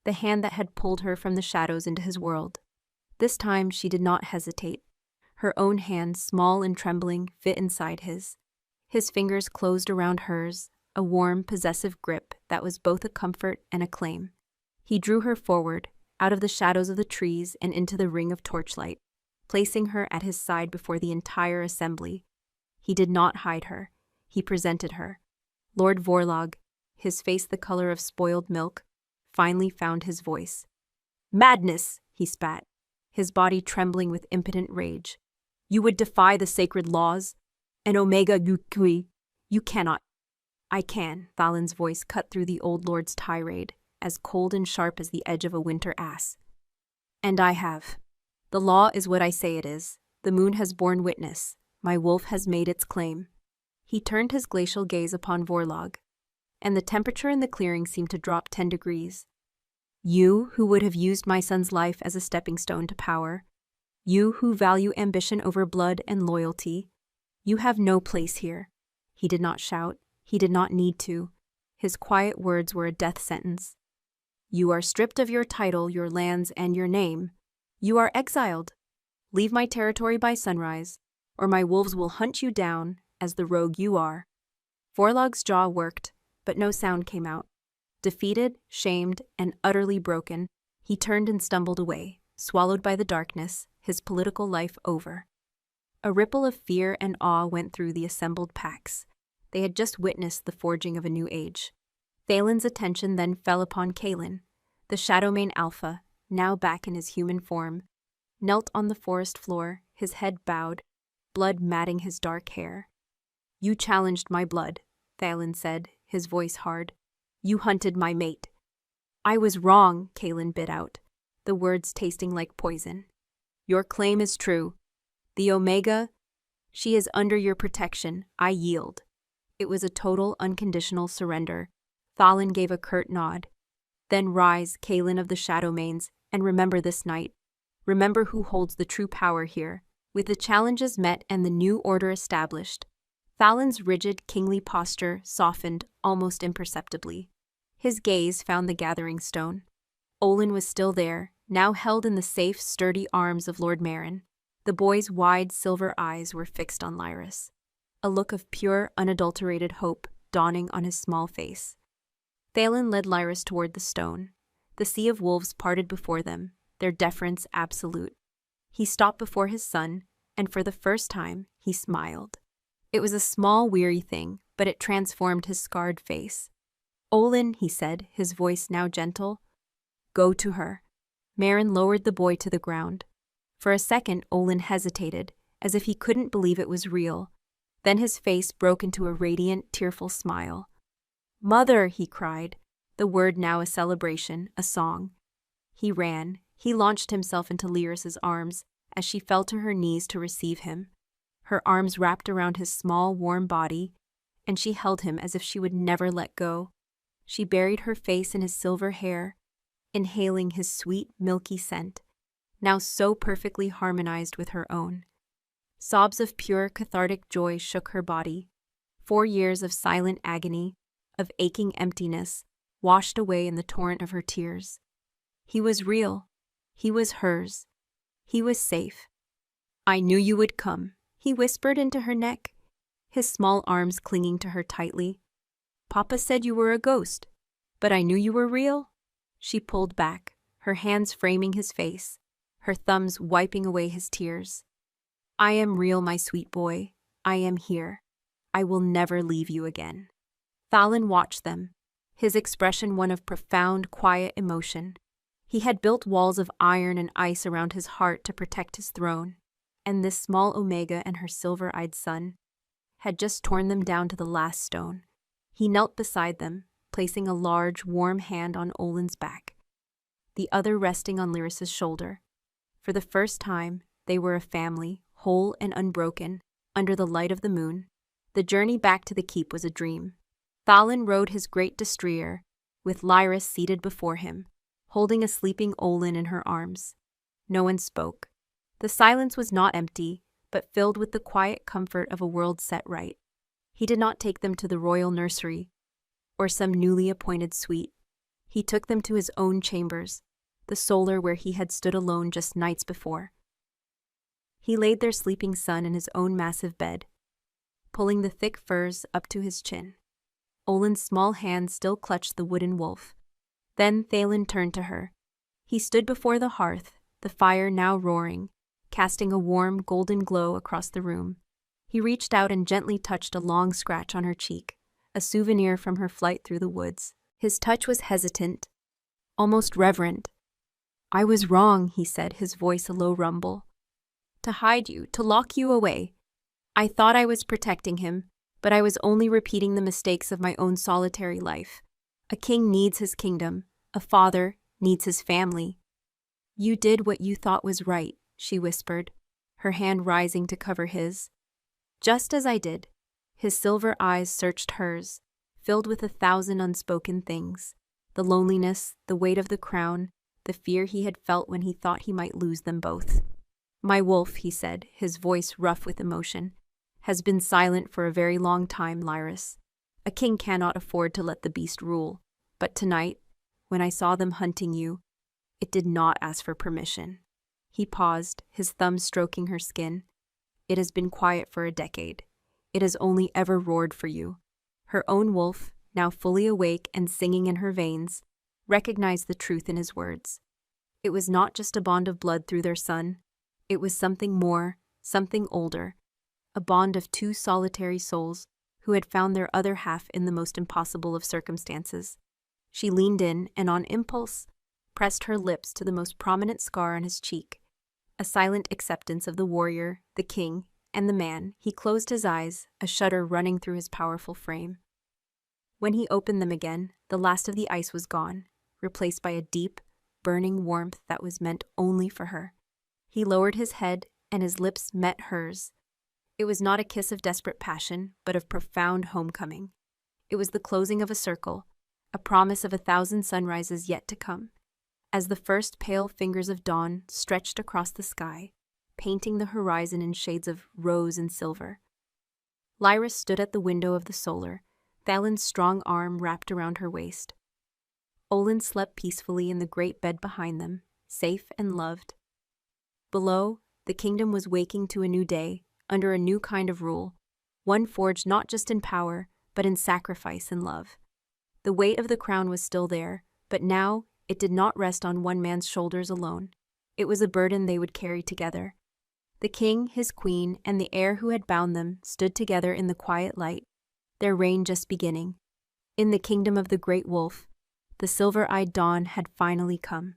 the hand that had pulled her from the shadows into his world. This time she did not hesitate. Her own hand, small and trembling, fit inside his. His fingers closed around hers, a warm, possessive grip that was both a comfort and a claim. He drew her forward, out of the shadows of the trees and into the ring of torchlight, placing her at his side before the entire assembly. He did not hide her. He presented her. Lord Vorlog, his face the color of spoiled milk, finally found his voice. "Madness!" he spat, his body trembling with impotent rage. "You would defy the sacred laws? And Omega Yukui, you cannot." "I can," Thalin's voice cut through the old lord's tirade, as cold and sharp as the edge of a winter ass. "And I have. The law is what I say it is. The moon has borne witness. My wolf has made its claim." He turned his glacial gaze upon Vorlog, and the temperature in the clearing seemed to drop 10 degrees. "You who would have used my son's life as a stepping stone to power, you who value ambition over blood and loyalty, you have no place here." He did not shout. He did not need to. His quiet words were a death sentence. "You are stripped of your title, your lands, and your name. You are exiled. Leave my territory by sunrise, or my wolves will hunt you down, as the rogue you are." Vorlog's jaw worked, but no sound came out. Defeated, shamed, and utterly broken, he turned and stumbled away, swallowed by the darkness, his political life over. A ripple of fear and awe went through the assembled packs. They had just witnessed the forging of a new age. Thalen's attention then fell upon Kalen. The Shadowmane Alpha, now back in his human form, knelt on the forest floor, his head bowed, blood matting his dark hair. "You challenged my blood," Thalen said, his voice hard. "You hunted my mate." "I was wrong," Kalen bit out, the words tasting like poison. "Your claim is true. The Omega, she is under your protection. I yield." It was a total, unconditional surrender. Thalen gave a curt nod. "Then rise, Kalen of the Shadowmanes, and remember this night. Remember who holds the true power here." With the challenges met and the new order established, Thalen's rigid, kingly posture softened almost imperceptibly. His gaze found the gathering stone. Olin was still there, now held in the safe, sturdy arms of Lord Marin. The boy's wide, silver eyes were fixed on Lyris, a look of pure, unadulterated hope dawning on his small face. Thalen led Lyris toward the stone. The sea of wolves parted before them, their deference absolute. He stopped before his son, and for the first time, he smiled. It was a small, weary thing, but it transformed his scarred face. "Olin," he said, his voice now gentle, "go to her." Marin lowered the boy to the ground. For a second, Olin hesitated, as if he couldn't believe it was real. Then his face broke into a radiant, tearful smile. "Mother," he cried, the word now a celebration, a song. He ran. He launched himself into Lyris's arms as she fell to her knees to receive him. Her arms wrapped around his small, warm body, and she held him as if she would never let go. She buried her face in his silver hair, inhaling his sweet, milky scent, now so perfectly harmonized with her own. Sobs of pure, cathartic joy shook her body. 4 years of silent agony, of aching emptiness, washed away in the torrent of her tears. He was real. He was hers. He was safe. "I knew you would come," he whispered into her neck, his small arms clinging to her tightly. "Papa said you were a ghost, but I knew you were real." She pulled back, her hands framing his face, her thumbs wiping away his tears. "I am real, my sweet boy. I am here. I will never leave you again." Thalen watched them, his expression one of profound, quiet emotion. He had built walls of iron and ice around his heart to protect his throne, and this small Omega and her silver-eyed son had just torn them down to the last stone. He knelt beside them, placing a large, warm hand on Olin's back, the other resting on Lyris's shoulder. For the first time, they were a family, whole and unbroken, under the light of the moon. The journey back to the keep was a dream. Thalen rode his great destrier, with Lyris seated before him, holding a sleeping Olin in her arms. No one spoke. The silence was not empty, but filled with the quiet comfort of a world set right. He did not take them to the royal nursery, or some newly appointed suite. He took them to his own chambers, the solar where he had stood alone just nights before. He laid their sleeping son in his own massive bed, pulling the thick furs up to his chin. Olin's small hand still clutched the wooden wolf. Then Thalen turned to her. He stood before the hearth, the fire now roaring, casting a warm, golden glow across the room. He reached out and gently touched a long scratch on her cheek, a souvenir from her flight through the woods. His touch was hesitant, almost reverent. "I was wrong," he said, his voice a low rumble. "To hide you, to lock you away. I thought I was protecting him, but I was only repeating the mistakes of my own solitary life. A king needs his kingdom. A father needs his family." "You did what you thought was right," she whispered, her hand rising to cover his. "Just as I did." His silver eyes searched hers, filled with 1,000 unspoken things. The loneliness, the weight of the crown, the fear he had felt when he thought he might lose them both. "My wolf," he said, his voice rough with emotion, "has been silent for a very long time, Lyris. A king cannot afford to let the beast rule. But tonight, when I saw them hunting you, it did not ask for permission." He paused, his thumb stroking her skin. "It has been quiet for a decade. It has only ever roared for you. Her own wolf, now fully awake and singing in her veins, recognized the truth in his words. It was not just a bond of blood through their son. It was something more, something older, a bond of two solitary souls who had found their other half in the most impossible of circumstances. She leaned in and, on impulse, pressed her lips to the most prominent scar on his cheek, a silent acceptance of the warrior, the king, and the man. He closed his eyes, a shudder running through his powerful frame. When he opened them again, the last of the ice was gone, replaced by a deep, burning warmth that was meant only for her. He lowered his head, and his lips met hers. It was not a kiss of desperate passion, but of profound homecoming. It was the closing of a circle, a promise of 1,000 sunrises yet to come. As the first pale fingers of dawn stretched across the sky, painting the horizon in shades of rose and silver, Lyra stood at the window of the solar, Thalin's strong arm wrapped around her waist. Olin slept peacefully in the great bed behind them, safe and loved. Below, the kingdom was waking to a new day, under a new kind of rule, one forged not just in power, but in sacrifice and love. The weight of the crown was still there, but now it did not rest on one man's shoulders alone. It was a burden they would carry together. The king, his queen, and the heir who had bound them stood together in the quiet light, their reign just beginning. In the kingdom of the great wolf, the silver-eyed dawn had finally come.